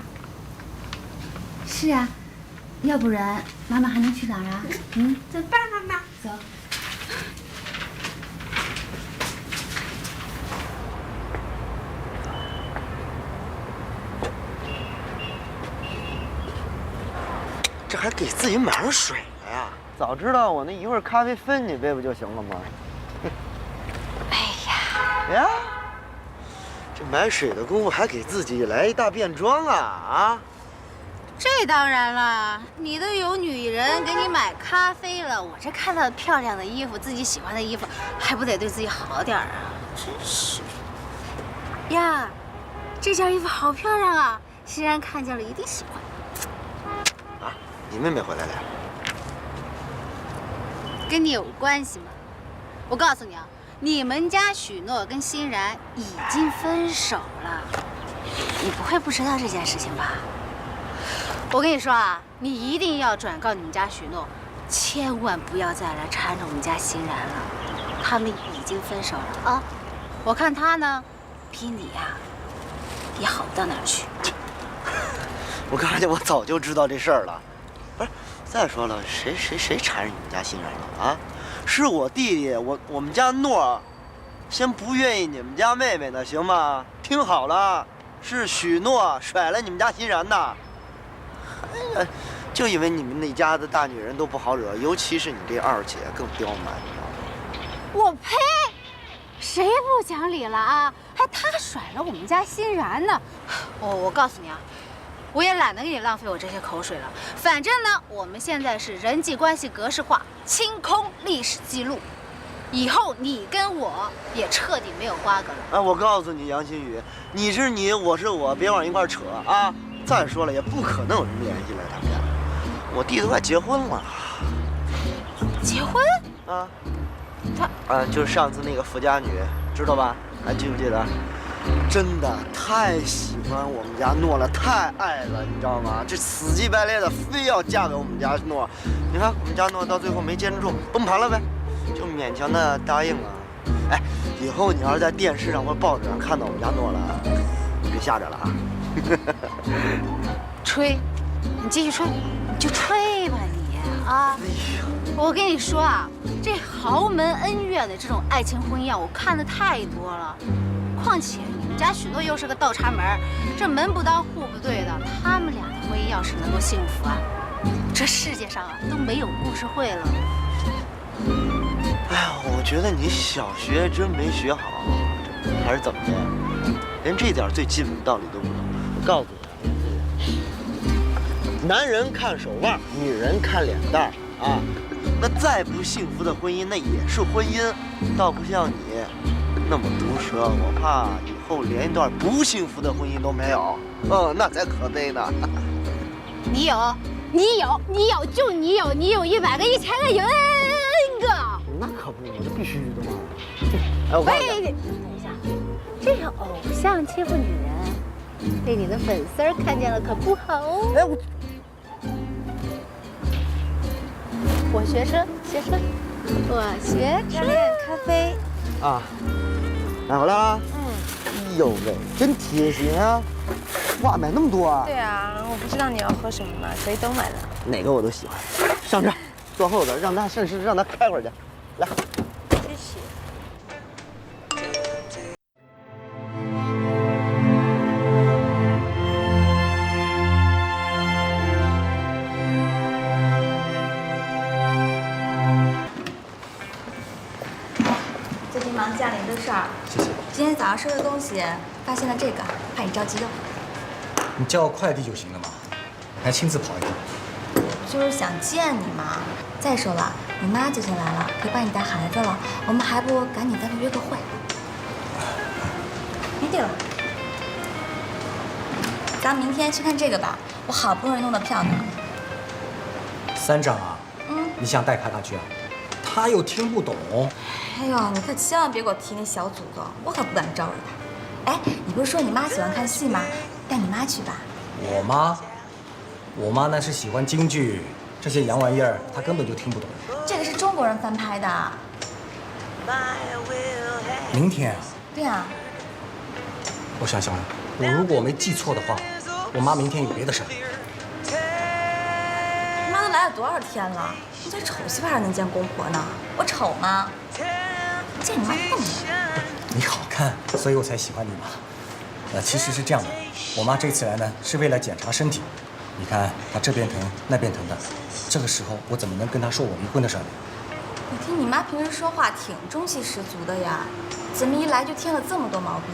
是啊，要不然妈妈还能去哪儿啊？走吧，妈妈。走。这还给自己买上水了呀？早知道我那一份咖啡分你背不就行了吗？哎呀，这买水的功夫还给自己来一大变装啊！这当然了，你都有女人给你买咖啡了，我这看到漂亮的衣服，自己喜欢的衣服，还不得对自己好点啊？真是呀，这件衣服好漂亮啊！欣然看见了一定喜欢。啊，你妹妹回来了呀？跟你有关系吗？我告诉你啊，你们家许诺跟欣然已经分手了，你不会不知道这件事情吧？我跟你说啊，你一定要转告你们家许诺，千万不要再来缠着我们家欣然了，他们已经分手了啊！我看他呢，比你呀也好不到哪儿去。我告诉你，我早就知道这事儿了。不是，再说了，谁缠着你们家欣然了啊？是我弟弟，我们家诺，先不愿意你们家妹妹呢，行吗？听好了，是许诺甩了你们家欣然的。就因为你们那家的大女人都不好惹，尤其是你这二姐更刁蛮，你知道吗？我呸！谁不讲理了啊？还他甩了我们家欣然呢？我告诉你啊，我也懒得给你浪费我这些口水了。反正呢，我们现在是人际关系格式化，清空历史记录，以后你跟我也彻底没有瓜葛了。哎，我告诉你，杨新宇，你是你，我是我，别往一块扯啊！再说了，也不可能有什么联系了，他们俩。我弟都快结婚了。结婚？啊。就是上次那个富家女，知道吧？还记不记得？真的太喜欢我们家诺了，太爱了，你知道吗？这死乞白赖的非要嫁给我们家诺。你看我们家诺到最后没坚持住，崩盘了呗，就勉强的答应了。哎，以后你要是在电视上或报纸上看到我们家诺了，你别吓着了啊！吹，你继续吹，你就吹吧你啊！我跟你说啊，这豪门恩怨的这种爱情婚姻啊，我看的太多了。况且你们家许诺又是个倒插门，这门不当户不对的，他们俩的婚姻要是能够幸福啊，这世界上啊都没有故事会了。哎呀，我觉得你小学真没学好，还是怎么的？连这点最基本的道理都不懂。我告诉你，男人看手腕，女人看脸蛋，啊，那再不幸福的婚姻，那也是婚姻，倒不像你那么毒舌，我怕以后连一段不幸福的婚姻都没有。那才可悲呢。你有，就你有100个、1000个、1万个。那可不，我这必须的嘛。哎，我告诉你，等一下，这是偶像欺负女人，被你的粉丝儿看见了可不好哦。哎，我学车，我学车。咖啡。啊，买回来了。哎呦喂，真贴心啊！哇，买那么多啊？对啊，我不知道你要喝什么嘛，所以都买了。哪个我都喜欢。上这儿，坐后边，让他开会儿去。来，谢谢。最近忙家里的事儿。谢谢。今天早上收的东西，发现了这个，怕你着急用。你叫快递就行了嘛，还亲自跑一趟。就是想见你嘛。再说了，你妈最近来了，可以帮你带孩子了，我们还不赶紧在这约个会？没地了，咱们明天去看这个吧，我好不容易弄的票呢。3张啊？你想带卡卡去啊？他又听不懂。哎呦，你可千万别给我提那小祖宗，我可不敢招惹他。哎，你不是说你妈喜欢看戏吗？带你妈去吧。我妈那是喜欢京剧，这些洋玩意儿她根本就听不懂。这个是中国人翻拍的。明天啊？对啊。我想想，我如果没记错的话，我妈明天有别的事儿。你妈都来了多少天了？你这丑媳妇还能见公婆呢？我丑吗？见你妈这么美。你好看，所以我才喜欢你嘛。其实是这样的，我妈这次来呢，是为了检查身体。你看她这边疼那边疼的，这个时候我怎么能跟她说我离婚的事呢？我听你妈平时说话挺中气十足的呀，怎么一来就添了这么多毛病？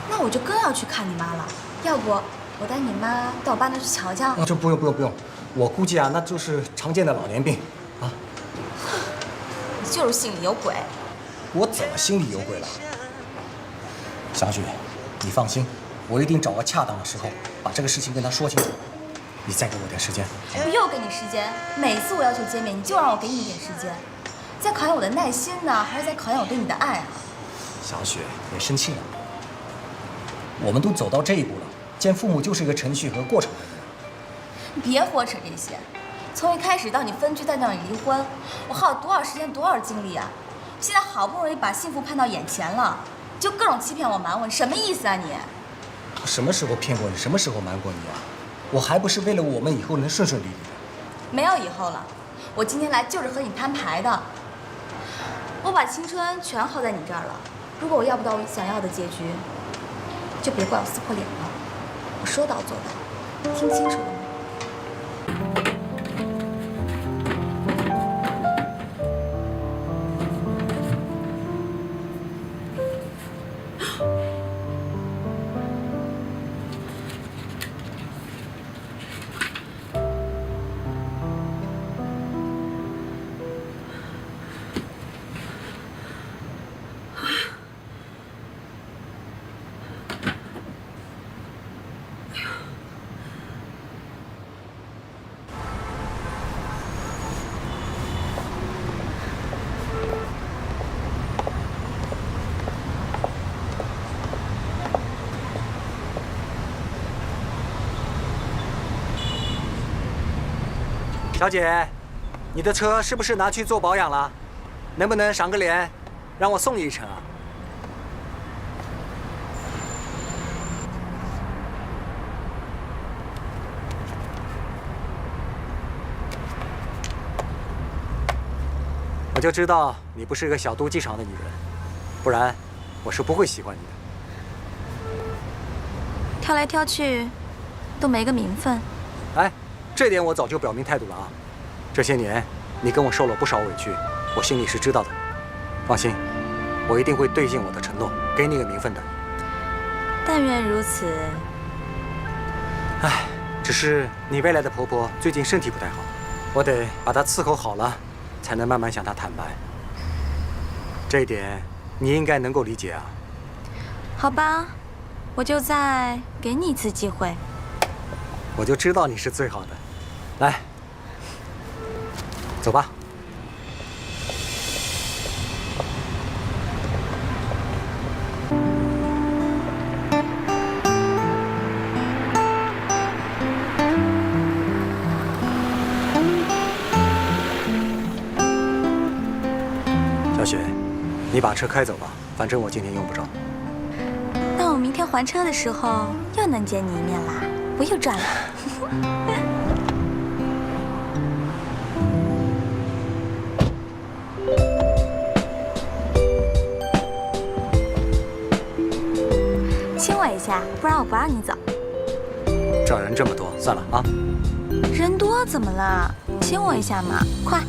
那我就更要去看你妈了。要不我带你妈到我爸那去瞧瞧？这不用，我估计啊，那就是常见的老年病啊。你就是心里有鬼。我怎么心里有鬼了？小雪，你放心，我一定找个恰当的时候把这个事情跟他说清楚。你再给我点时间。我又给你时间，每次我要求见面，你就让我给你一点时间，在考验我的耐心呢，还是在考验我对你的爱啊？小雪，别生气了。我们都走到这一步了，见父母就是一个程序和过程而已。你别胡扯这些，从一开始到你分居再到你离婚，我耗了多少时间多少精力啊！现在好不容易把幸福盼到眼前了，就各种欺骗我瞒我，你什么意思啊你？我什么时候骗过你？什么时候瞒过你啊？我还不是为了我们以后能顺顺利利的。没有以后了，我今天来就是和你摊牌的。我把青春全耗在你这儿了，如果我要不到我想要的结局，就别怪我撕破脸了。我说到做到，听清楚了吗？小姐，你的车是不是拿去做保养了？能不能赏个脸，让我送你一程啊？我就知道你不是个小肚鸡肠的女人，不然我是不会喜欢你的。挑来挑去，都没个名分。哎，这点我早就表明态度了啊！这些年你跟我受了不少委屈，我心里是知道的。放心，我一定会兑现我的承诺，给你个名分的。但愿如此。哎，只是你未来的婆婆最近身体不太好，我得把他伺候好了，才能慢慢向他坦白。这一点你应该能够理解啊。好吧，我就再给你一次机会。我就知道你是最好的。来，走吧。小雪，你把车开走吧，反正我今天用不着。那我明天还车的时候又能见你一面啦，我又赚了。亲我一下，不然我不让你走。这儿人这么多，算了啊。人多怎么了？亲我一下嘛，快！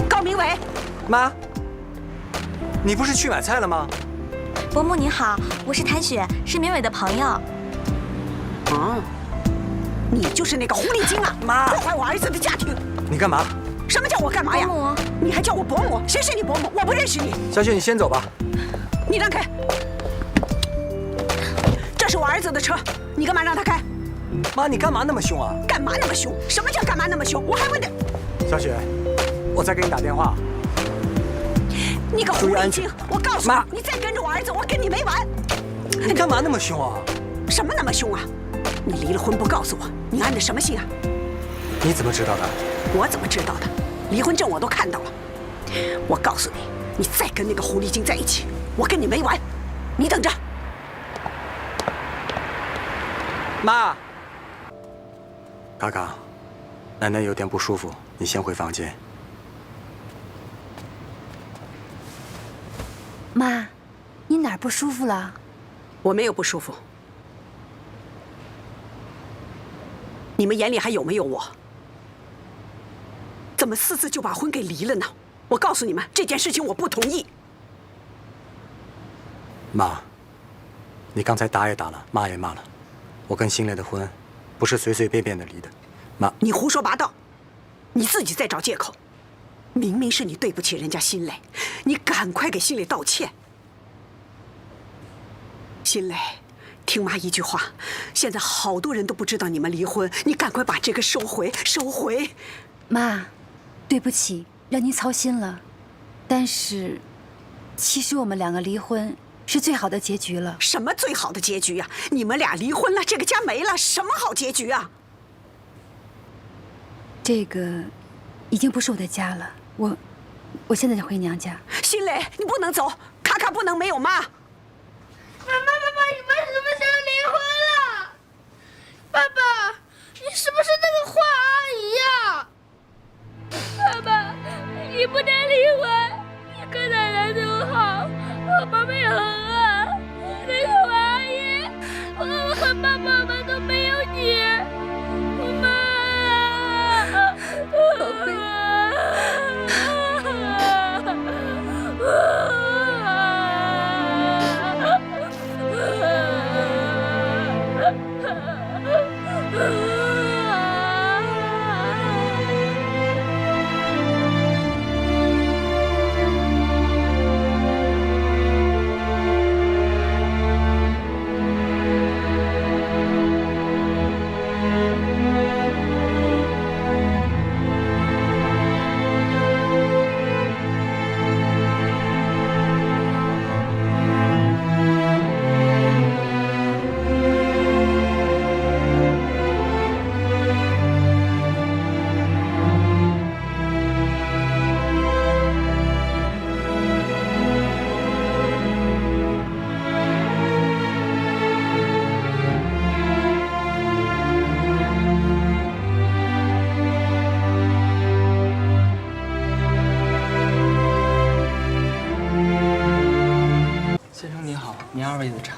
高明伟，妈，你不是去买菜了吗？伯母你好，我是谭雪，是明伟的朋友。哦，你就是那个狐狸精啊！妈，破坏我儿子的家庭！你干嘛？什么叫我干嘛呀？伯母，你还叫我伯母？谁是你伯母？我不认识你。小雪，你先走吧。你让开！这是我儿子的车，你干嘛让他开？妈，你干嘛那么凶啊？干嘛那么凶？什么叫干嘛那么凶？我还问你。小雪，我再给你打电话。你个狐狸精！我告诉你，你再跟着我儿子，我跟你没完！你干嘛那么凶啊？什么那么凶啊？你离了婚不告诉我，你安的什么心啊？你怎么知道的？我怎么知道的？离婚证我都看到了。我告诉你，你再跟那个狐狸精在一起，我跟你没完！你等着。妈，卡卡，奶奶有点不舒服，你先回房间。妈，你哪儿不舒服了？我没有不舒服。你们眼里还有没有我？怎么私自就把婚给离了呢？我告诉你们，这件事情我不同意。妈，你刚才打也打了，骂也骂了，我跟新蕾的婚不是随随便便的离的。妈，你胡说八道，你自己在找借口。明明是你对不起人家新蕾，你赶快给新蕾道歉。新蕾，听妈一句话，现在好多人都不知道你们离婚，你赶快把这个收回，收回。妈，对不起，让您操心了。但是，其实我们两个离婚是最好的结局了。什么最好的结局呀？你们俩离婚了，这个家没了，什么好结局啊？这个已经不是我的家了，我现在就回娘家。新蕾，你不能走，卡卡不能没有妈。妈，你为什么想离婚了？爸爸，你是不是那个坏阿姨呀？爸爸，你不能离婚，你跟奶奶都好，我妈妈也很饿。那个坏阿姨，我和爸爸们都没有你。妈，宝贝。您二位的茶。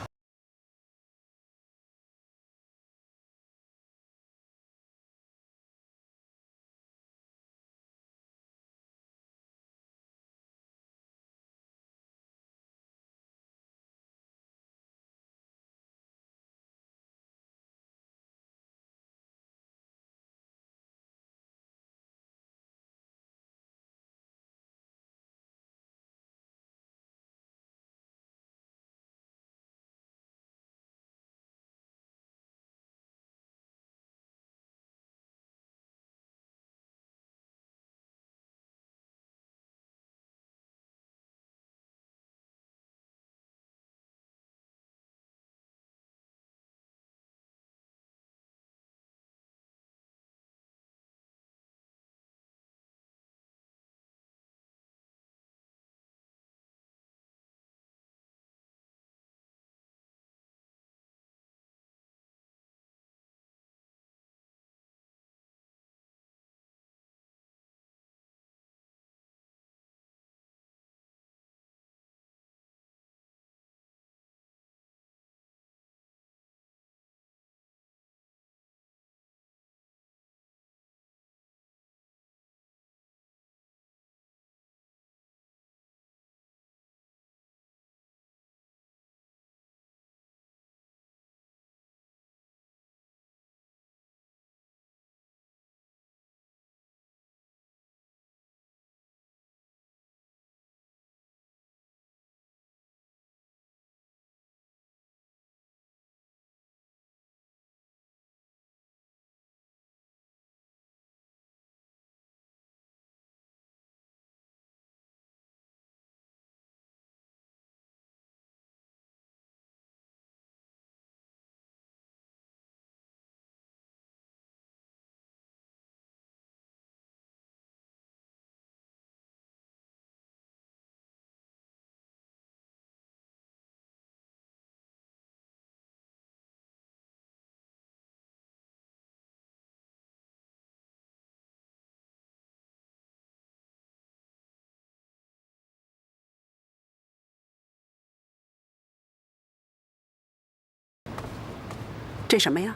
这什么呀？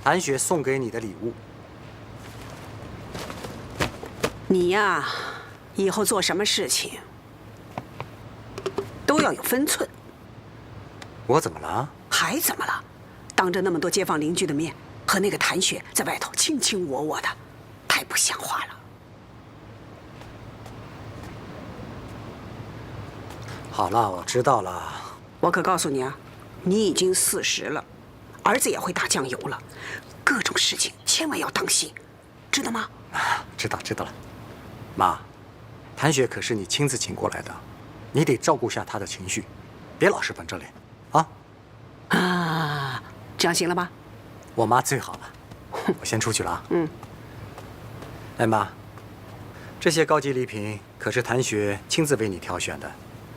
谭雪送给你的礼物。你呀，以后做什么事情都要有分寸。我怎么了？还怎么了？当着那么多街坊邻居的面，和那个谭雪在外头卿卿我我的，太不像话了。好了，我知道了。我可告诉你啊，你已经40了，儿子也会打酱油了，各种事情千万要当心，知道吗？知道了。妈，谭雪可是你亲自请过来的，你得照顾下她的情绪，别老是板着脸啊。啊，这样行了吧？我妈最好了，我先出去了啊。哎妈，这些高级礼品可是谭雪亲自为你挑选的，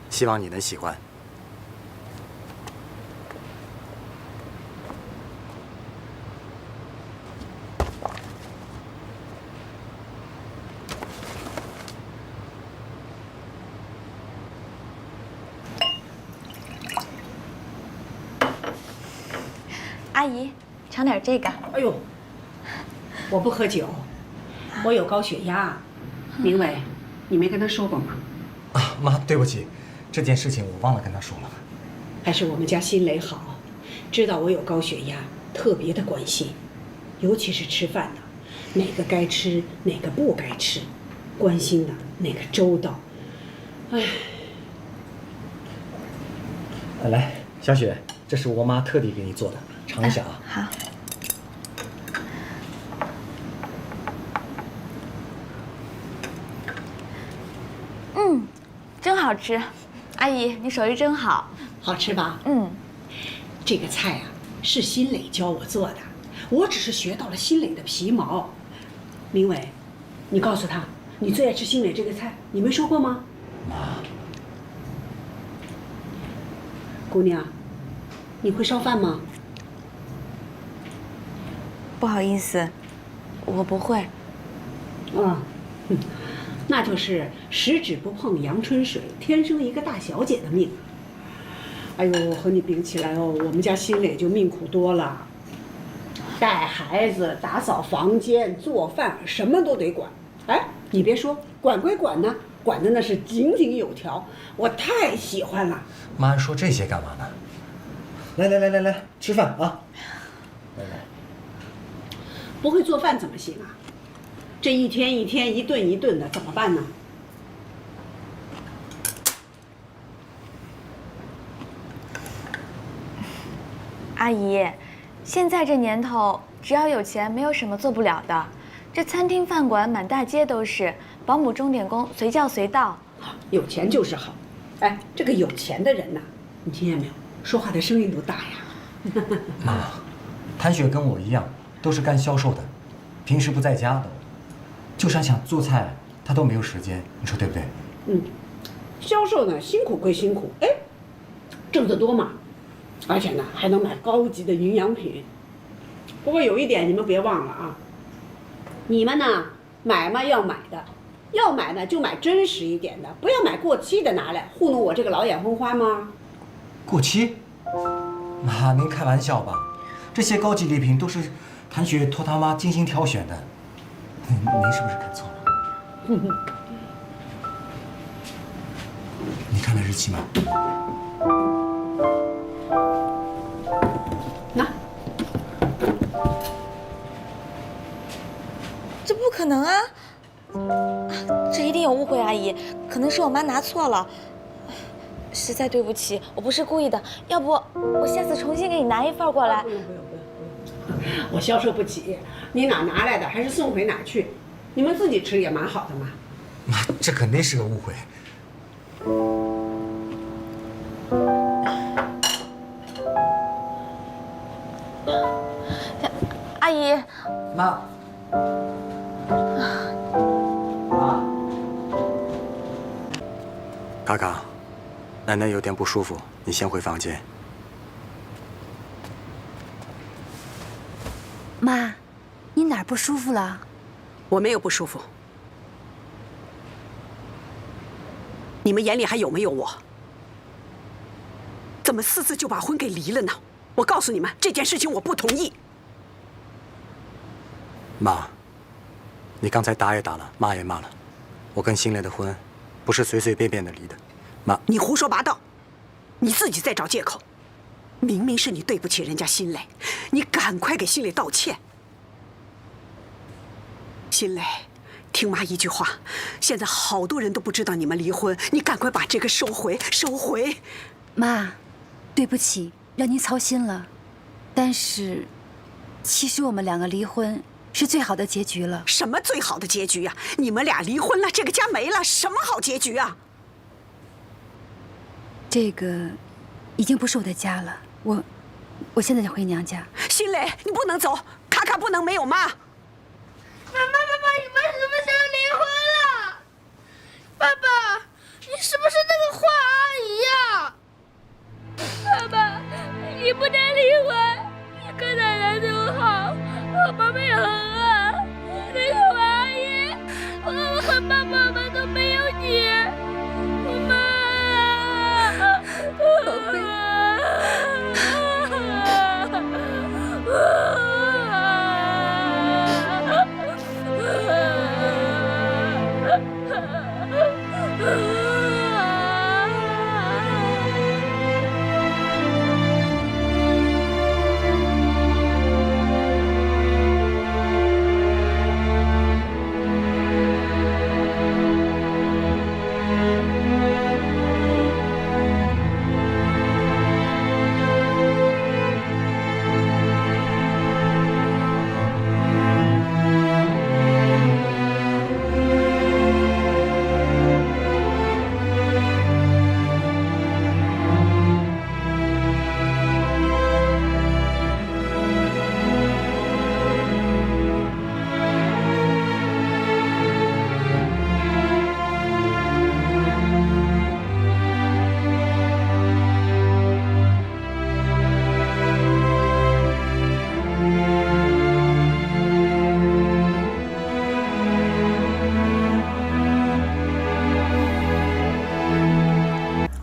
希望你能喜欢。阿姨，尝点这个。哎呦，我不喝酒，我有高血压。明伟，你没跟他说过吗？啊，妈，对不起，这件事情我忘了跟她说了。还是我们家新磊好，知道我有高血压，特别的关心，尤其是吃饭呢，哪个该吃，哪个不该吃，关心的那个周到。哎，来，小雪，这是我妈特地给你做的，尝一下啊。好。真好吃，阿姨，你手艺真好。好吃吧？这个菜啊，是新磊教我做的，我只是学到了新磊的皮毛。明伟，你告诉他，你最爱吃新磊这个菜，你没说过吗？妈，姑娘，你会烧饭吗？不好意思，我不会。那就是十指不碰阳春水，天生一个大小姐的命。哎呦，和你比起来哦，我们家新磊就命苦多了，带孩子、打扫房间、做饭，什么都得管。哎，你别说，管归管呢，管的那是井井有条，我太喜欢了。妈说这些干嘛呢？来，吃饭啊！来。不会做饭怎么行啊？这一天一天、一顿一顿的，怎么办呢？阿姨，现在这年头，只要有钱，没有什么做不了的。这餐厅饭馆满大街都是，保姆钟点工随叫随到。有钱就是好。哎，这个有钱的人呐，你听见没有？说话的声音多大呀！妈，谭雪跟我一样，都是干销售的，平时不在家的。就算想做菜，他都没有时间，你说对不对？销售呢辛苦归辛苦，哎，挣得多嘛，而且呢还能买高级的营养品。不过有一点你们别忘了啊，你们呢买嘛要买的，要买呢就买真实一点的，不要买过期的拿来糊弄我这个老眼昏花吗？过期？妈，您开玩笑吧？这些高级礼品都是谭雪托他妈精心挑选的。您是不是看错了？你看那日期吗？那，这不可能啊！这一定有误会，阿姨，可能是我妈拿错了。实在对不起，我不是故意的，要不我下次重新给你拿一份过来。不用，我销售不起，你哪拿来的还是送回哪去，你们自己吃也蛮好的嘛。妈，这肯定是个误会。阿姨，妈，卡卡，奶奶有点不舒服，你先回房间。妈，你哪儿不舒服了？我没有不舒服。你们眼里还有没有我？怎么私自就把婚给离了呢？我告诉你们，这件事情我不同意。妈，你刚才打也打了，骂也骂了，我跟新蕾的婚，不是随随便便的离的。妈，你胡说八道，你自己在找借口。明明是你对不起人家新蕾，你赶快给新蕾道歉。新蕾，听妈一句话，现在好多人都不知道你们离婚，你赶快把这个收回，收回。妈，对不起，让您操心了。但是，其实我们2个离婚是最好的结局了。什么最好的结局呀？你们俩离婚了，这个家没了，什么好结局啊？这个已经不是我的家了，我现在就回娘家。新蕾，你不能走，卡卡不能没有妈。妈，你们什么时候离婚了？爸爸，你是不是那个华阿姨呀？爸爸，你不能离婚，你跟奶奶都好，我妈妈也很饿。那个华阿姨，我和爸爸们都没有你，妈，宝贝。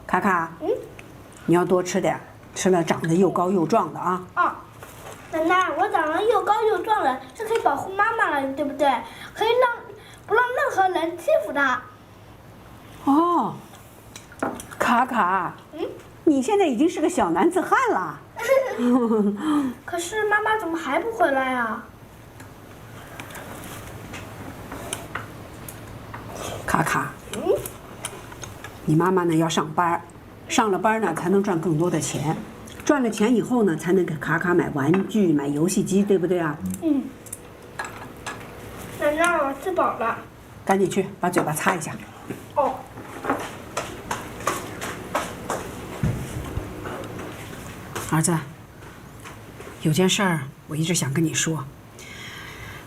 卡卡，你要多吃点，吃了长得又高又壮的啊。哦，奶奶，我长得又高又壮了，是可以保护妈妈了，对不对？可以不让任何人欺负她。哦，卡卡，你现在已经是个小男子汉了。可是妈妈怎么还不回来啊？卡卡，你妈妈呢要上班，上了班呢才能赚更多的钱，赚了钱以后呢才能给卡卡买玩具、买游戏机，对不对啊？奶奶，我吃饱了。赶紧去把嘴巴擦一下。哦。儿子，有件事儿我一直想跟你说。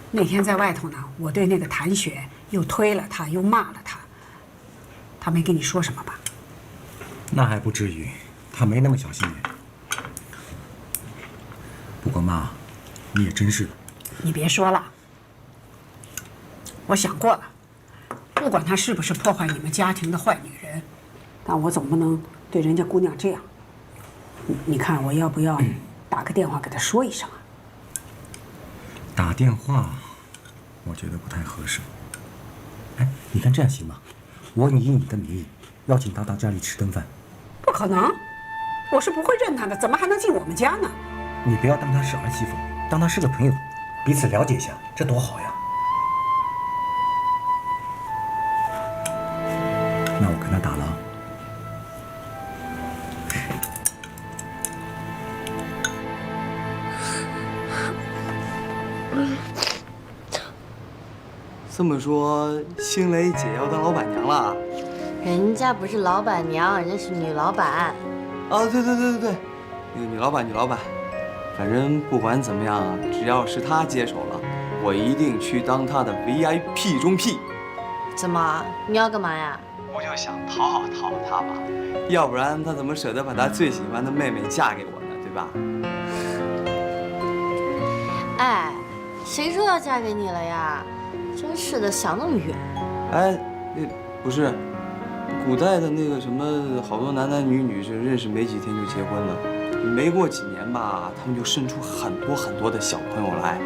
那天在外头呢，我对那个谭雪又推了他，又骂了他。他没跟你说什么吧？那还不至于，他没那么小心眼。不过妈，你也真是的。你别说了，我想过了，不管她是不是破坏你们家庭的坏女人，但我总不能对人家姑娘这样。你看我要不要打个电话给她说一声啊？打电话，我觉得不太合适。哎，你看这样行吗？我以你的名义邀请她到家里吃顿饭。不可能，我是不会认她的，怎么还能进我们家呢？你不要当她是儿媳妇，当她是个朋友，彼此了解一下，这多好呀！那我跟她打了啊。这么说，新蕾姐要当老板娘了？人家不是老板娘，人家是女老板。啊，对，那个女老板，反正不管怎么样，只要是她接手了，我一定去当她的 VIP 中 P。怎么？你要干嘛呀？我就想讨好她吧，要不然她怎么舍得把她最喜欢的妹妹嫁给我呢？对吧？哎，谁说要嫁给你了呀？真是的，想那么远。哎，不是，古代的那个什么，好多男男女女是认识没几天就结婚了，没过几年吧，他们就生出很多很多的小朋友来。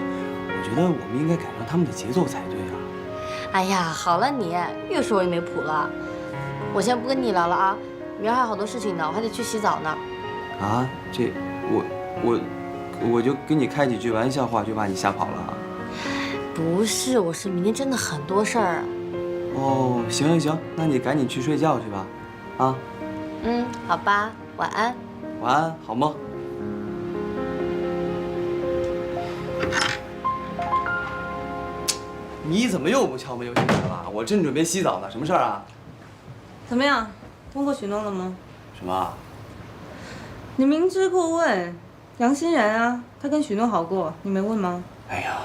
我觉得我们应该赶上他们的节奏才对啊。哎呀，好了你，越说越没谱了。我先不跟你聊了啊，明儿还有好多事情呢，我还得去洗澡呢。啊，这我就跟你开几句玩笑话就把你吓跑了啊？不是，我是明天真的很多事儿。哦，行行行，那你赶紧去睡觉去吧，啊？嗯，好吧，晚安。晚安，好梦。你怎么又不敲门又进门了？我正准备洗澡呢，什么事儿啊？怎么样？通过许诺了吗？什么？你明知故问，杨欣然啊，他跟许诺好过，你没问吗？哎呀，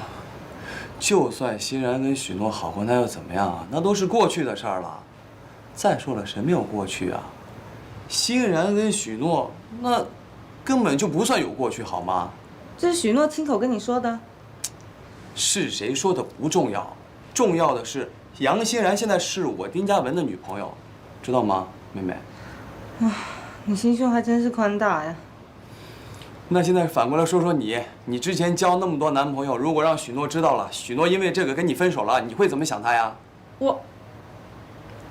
就算欣然跟许诺好过，那又怎么样啊？那都是过去的事儿了。再说了，谁没有过去啊？欣然跟许诺那根本就不算有过去，好吗？这是许诺亲口跟你说的。是谁说的不重要，重要的是杨欣然现在是我丁嘉文的女朋友，知道吗，妹妹？唉，你心胸还真是宽大呀。那现在反过来说说你，你之前交那么多男朋友，如果让许诺知道了，许诺因为这个跟你分手了，你会怎么想他呀？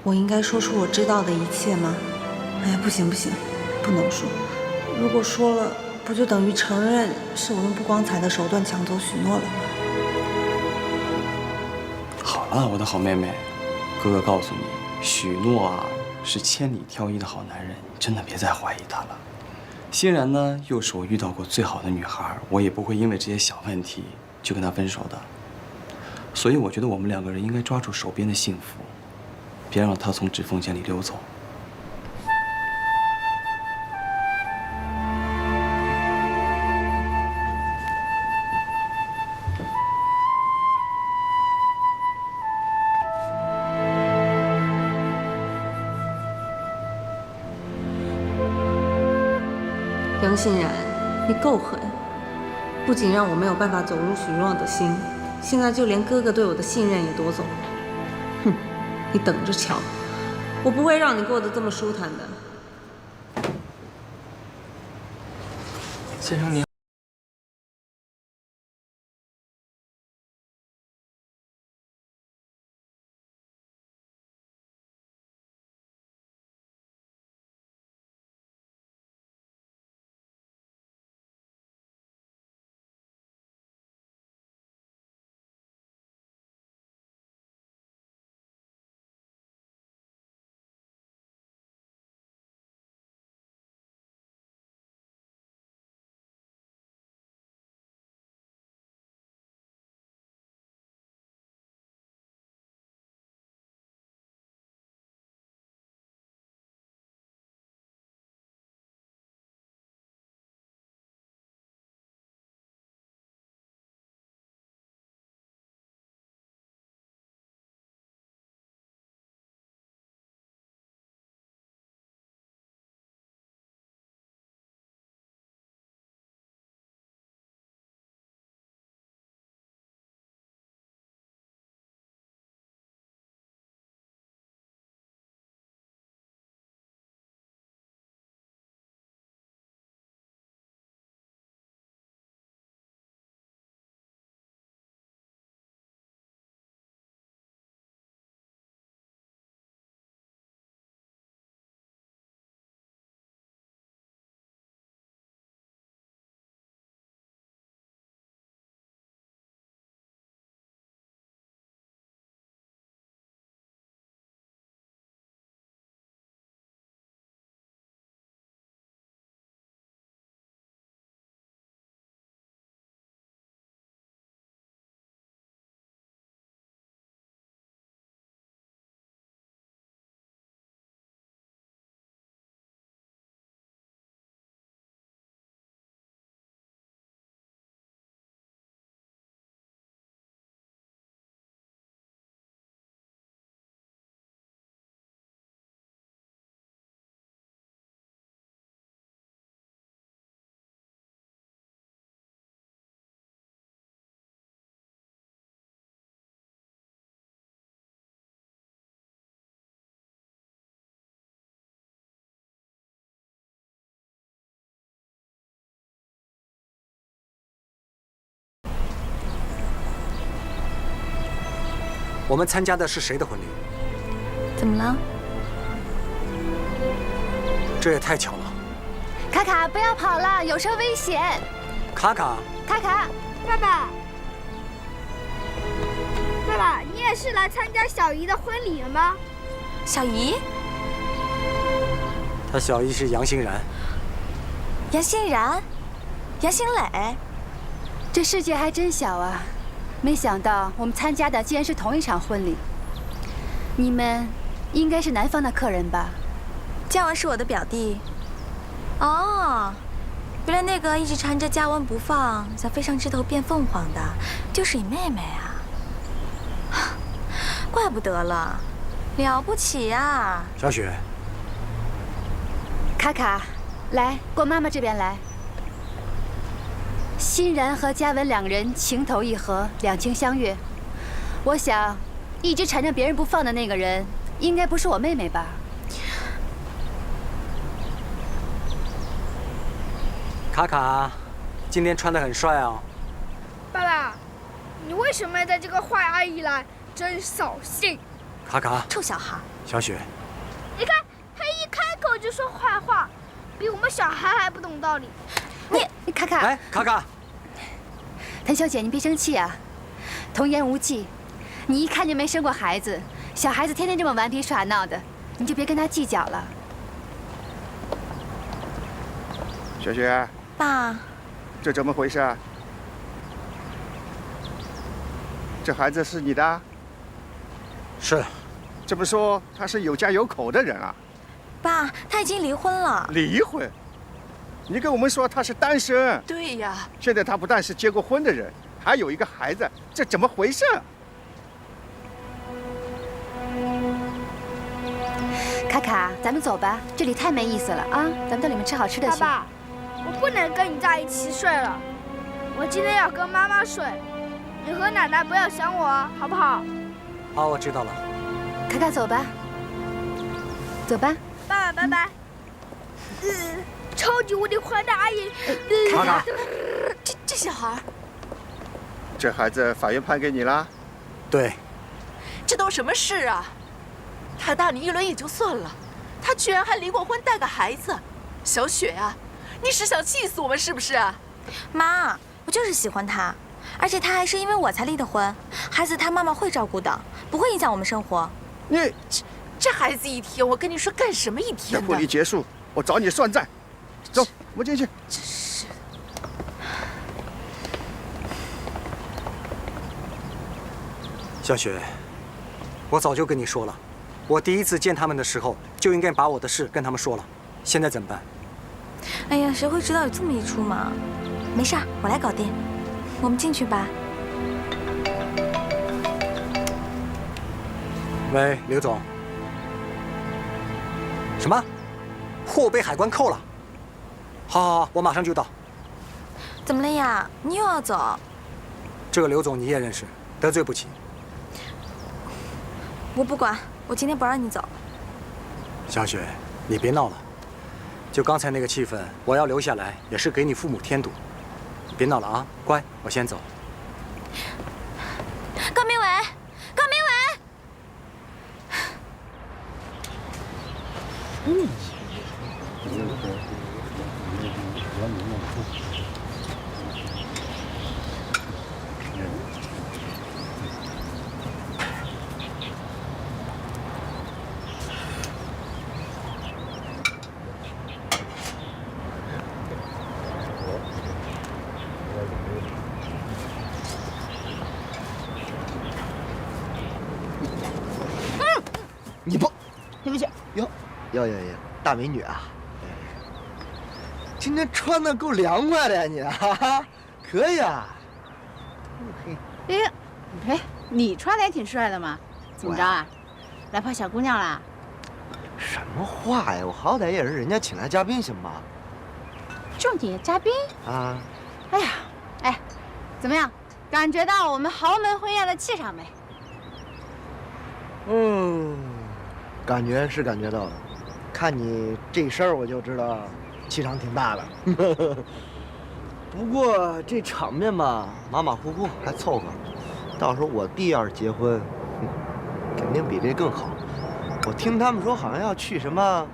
我应该说出我知道的一切吗？哎呀，不行不行，不能说。如果说了，不就等于承认是我用不光彩的手段抢走许诺了吗？好了，我的好妹妹，哥哥告诉你，许诺啊是千里挑一的好男人，你真的别再怀疑他了。欣然呢，又是我遇到过最好的女孩，我也不会因为这些小问题就跟她分手的。所以我觉得我们两个人应该抓住手边的幸福，别让它从指缝间里溜走。杨欣然，你够狠，不仅让我没有办法走入许诺的心，现在就连哥哥对我的信任也夺走。哼，你等着瞧，我不会让你过得这么舒坦的。先生您好。我们参加的是谁的婚礼？怎么了？这也太巧了。卡卡，不要跑了，有时候危险。卡卡，卡卡，爸爸，爸爸，你也是来参加小姨的婚礼了吗？小姨？他小姨是杨欣然。杨欣然？杨新磊？这世界还真小啊！没想到我们参加的竟然是同一场婚礼。你们应该是南方的客人吧？嘉文是我的表弟。哦，原来那个一直缠着嘉文不放，想飞上枝头变凤凰的，就是你妹妹啊！怪不得了，了不起呀！小雪，卡卡，来，过妈妈这边来。欣然和嘉文两人情投意合，两情相悦。我想，一直缠着别人不放的那个人，应该不是我妹妹吧？卡卡，今天穿得很帅哦。爸爸，你为什么要带这个坏阿姨来？真扫兴！卡卡，臭小孩。小雪，你看，他一开口就说坏话，比我们小孩还不懂道理。你卡卡，哎，卡卡，谭小姐，你别生气啊，童言无忌，你一看就没生过孩子，小孩子天天这么顽皮耍闹的，你就别跟他计较了。雪雪，爸，这怎么回事啊？这孩子是你的？是。这么说他是有家有口的人啊？爸，他已经离婚了。离婚？你跟我们说他是单身。对呀。现在他不但是结过婚的人，还有一个孩子，这怎么回事？卡卡，咱们走吧，这里太没意思了啊！咱们到里面吃好吃的去。爸爸，我不能跟你在一起睡了，我今天要跟妈妈睡，你和奶奶不要想我，好不好？好，我知道了。卡卡，走吧。走吧。爸爸，拜拜。超级无敌坏的阿姨。卡卡，这小孩，这孩子法院判给你了？对。这都什么事啊？他大你一轮也就算了，他居然还离过婚，带个孩子。小雪啊，你是想气死我们是不是啊？妈，我就是喜欢他，而且他还是因为我才离的婚，孩子他妈妈会照顾的，不会影响我们生活。你这孩子一天，我跟你说干什么一天呢？婚礼结束，我找你算账。走，我们进去。真是。小雪，我早就跟你说了，我第一次见他们的时候就应该把我的事跟他们说了，现在怎么办？哎呀，谁会知道有这么一出嘛？没事儿，我来搞定。我们进去吧。喂，刘总。什么？货被海关扣了？好，我马上就到。怎么了呀？你又要走？这个刘总你也认识，得罪不起。我不管，我今天不让你走。小雪，你别闹了。就刚才那个气氛，我要留下来也是给你父母添堵。别闹了啊，乖，我先走。高明伟，高明伟。你不，对不起。哟，大美女啊！今天穿的够凉快的呀，你哈哈，可以啊。哎，你穿的也挺帅的嘛，怎么着啊？来泡小姑娘啦？什么话呀！我好歹也是人家请来嘉宾，行吧？就你嘉宾啊？哎呀，哎，怎么样？感觉到我们豪门婚宴的气场没？感觉是感觉到了，看你这身儿我就知道气场挺大的。不过这场面吧，马马虎虎还凑合。到时候我弟要是结婚，肯定比这更好。我听他们说好像要去什么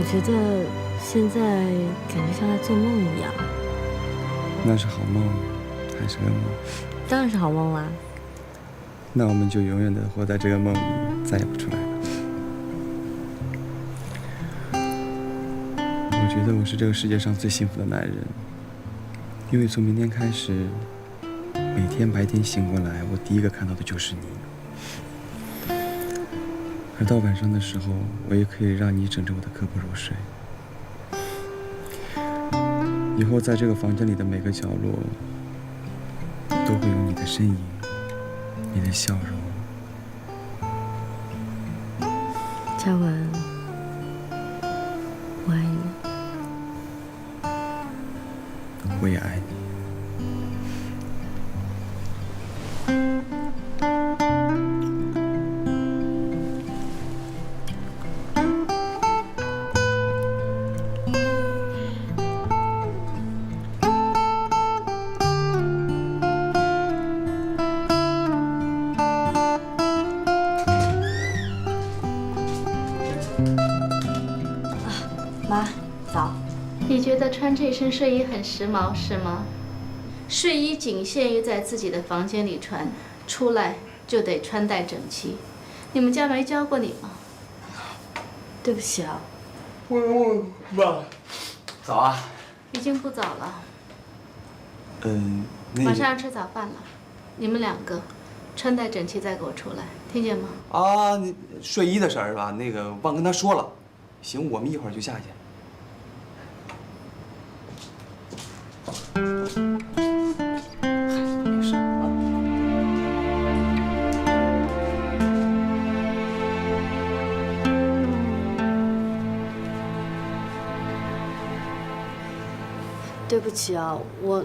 觉得现在感觉像在做梦一样。那是好梦还是噩梦？当然是好梦啦。那我们就永远的活在这个梦里，再也不出来了。我觉得我是这个世界上最幸福的男人，因为从明天开始，每天白天醒过来，我第一个看到的就是你。而到晚上的时候，我也可以让你枕着我的胳膊入睡。以后在这个房间里的每个角落，都会有你的身影。你的笑容。嘉文，我爱你。我也爱你。妈，早。你觉得穿这身睡衣很时髦是吗？睡衣仅限于在自己的房间里穿，出来就得穿戴整齐。你们家没教过你吗？对不起啊。妈，早啊。已经不早了。那马上要吃早饭了，你们两个穿戴整齐再给我出来，听见吗？啊，你睡衣的事儿是吧？那个忘跟他说了。行，我们一会儿就下去。没事啊。对不起啊，我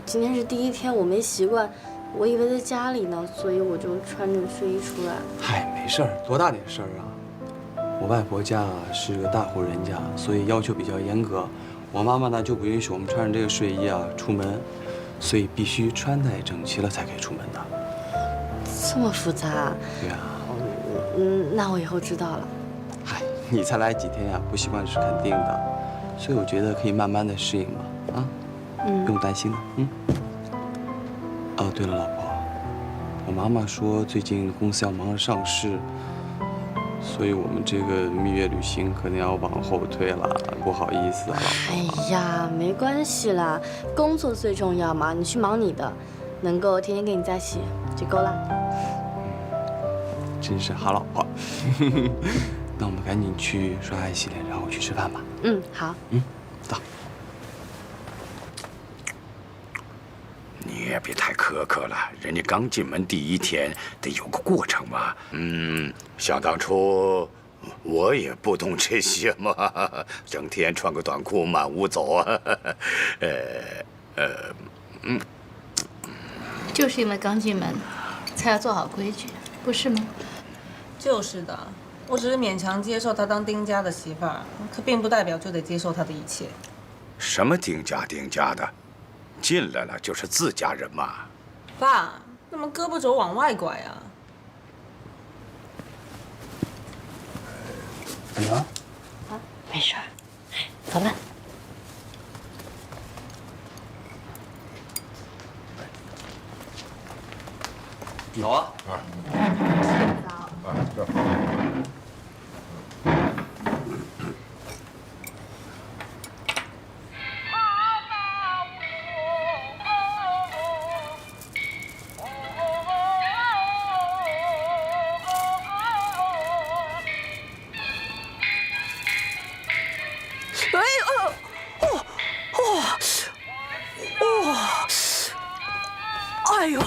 今天是第一天，我没习惯，我以为在家里呢，所以我就穿着睡衣出来。嗨，没事儿，多大点事儿啊！我外婆家是个大户人家，所以要求比较严格。我妈妈呢就不允许我们穿着这个睡衣啊出门，所以必须穿戴整齐了才可以出门的。这么复杂？对啊。那我以后知道了。嗨，你才来几天呀，不习惯是肯定的，所以我觉得可以慢慢的适应嘛，啊，不用担心的，哦，对了，老婆，我妈妈说最近公司要忙着上市。所以我们这个蜜月旅行可能要往后推了，不好意思啊。哎呀，没关系啦，工作最重要嘛，你去忙你的，能够天天跟你在一起就够了。真是好老婆。那我们赶紧去刷牙洗脸，然后去吃饭吧。好。走。你也别太苛刻了，人家刚进门第一天得有个过程嘛。想当初我也不懂这些嘛，整天穿个短裤满屋走啊。就是因为刚进门，才要做好规矩，不是吗？就是的，我只是勉强接受她当丁家的媳妇儿，可并不代表就得接受她的一切。什么丁家的？进来了就是自家人嘛。爸，那么胳膊肘往外拐啊？怎么了？没事儿，走了。走啊。这。哎呦，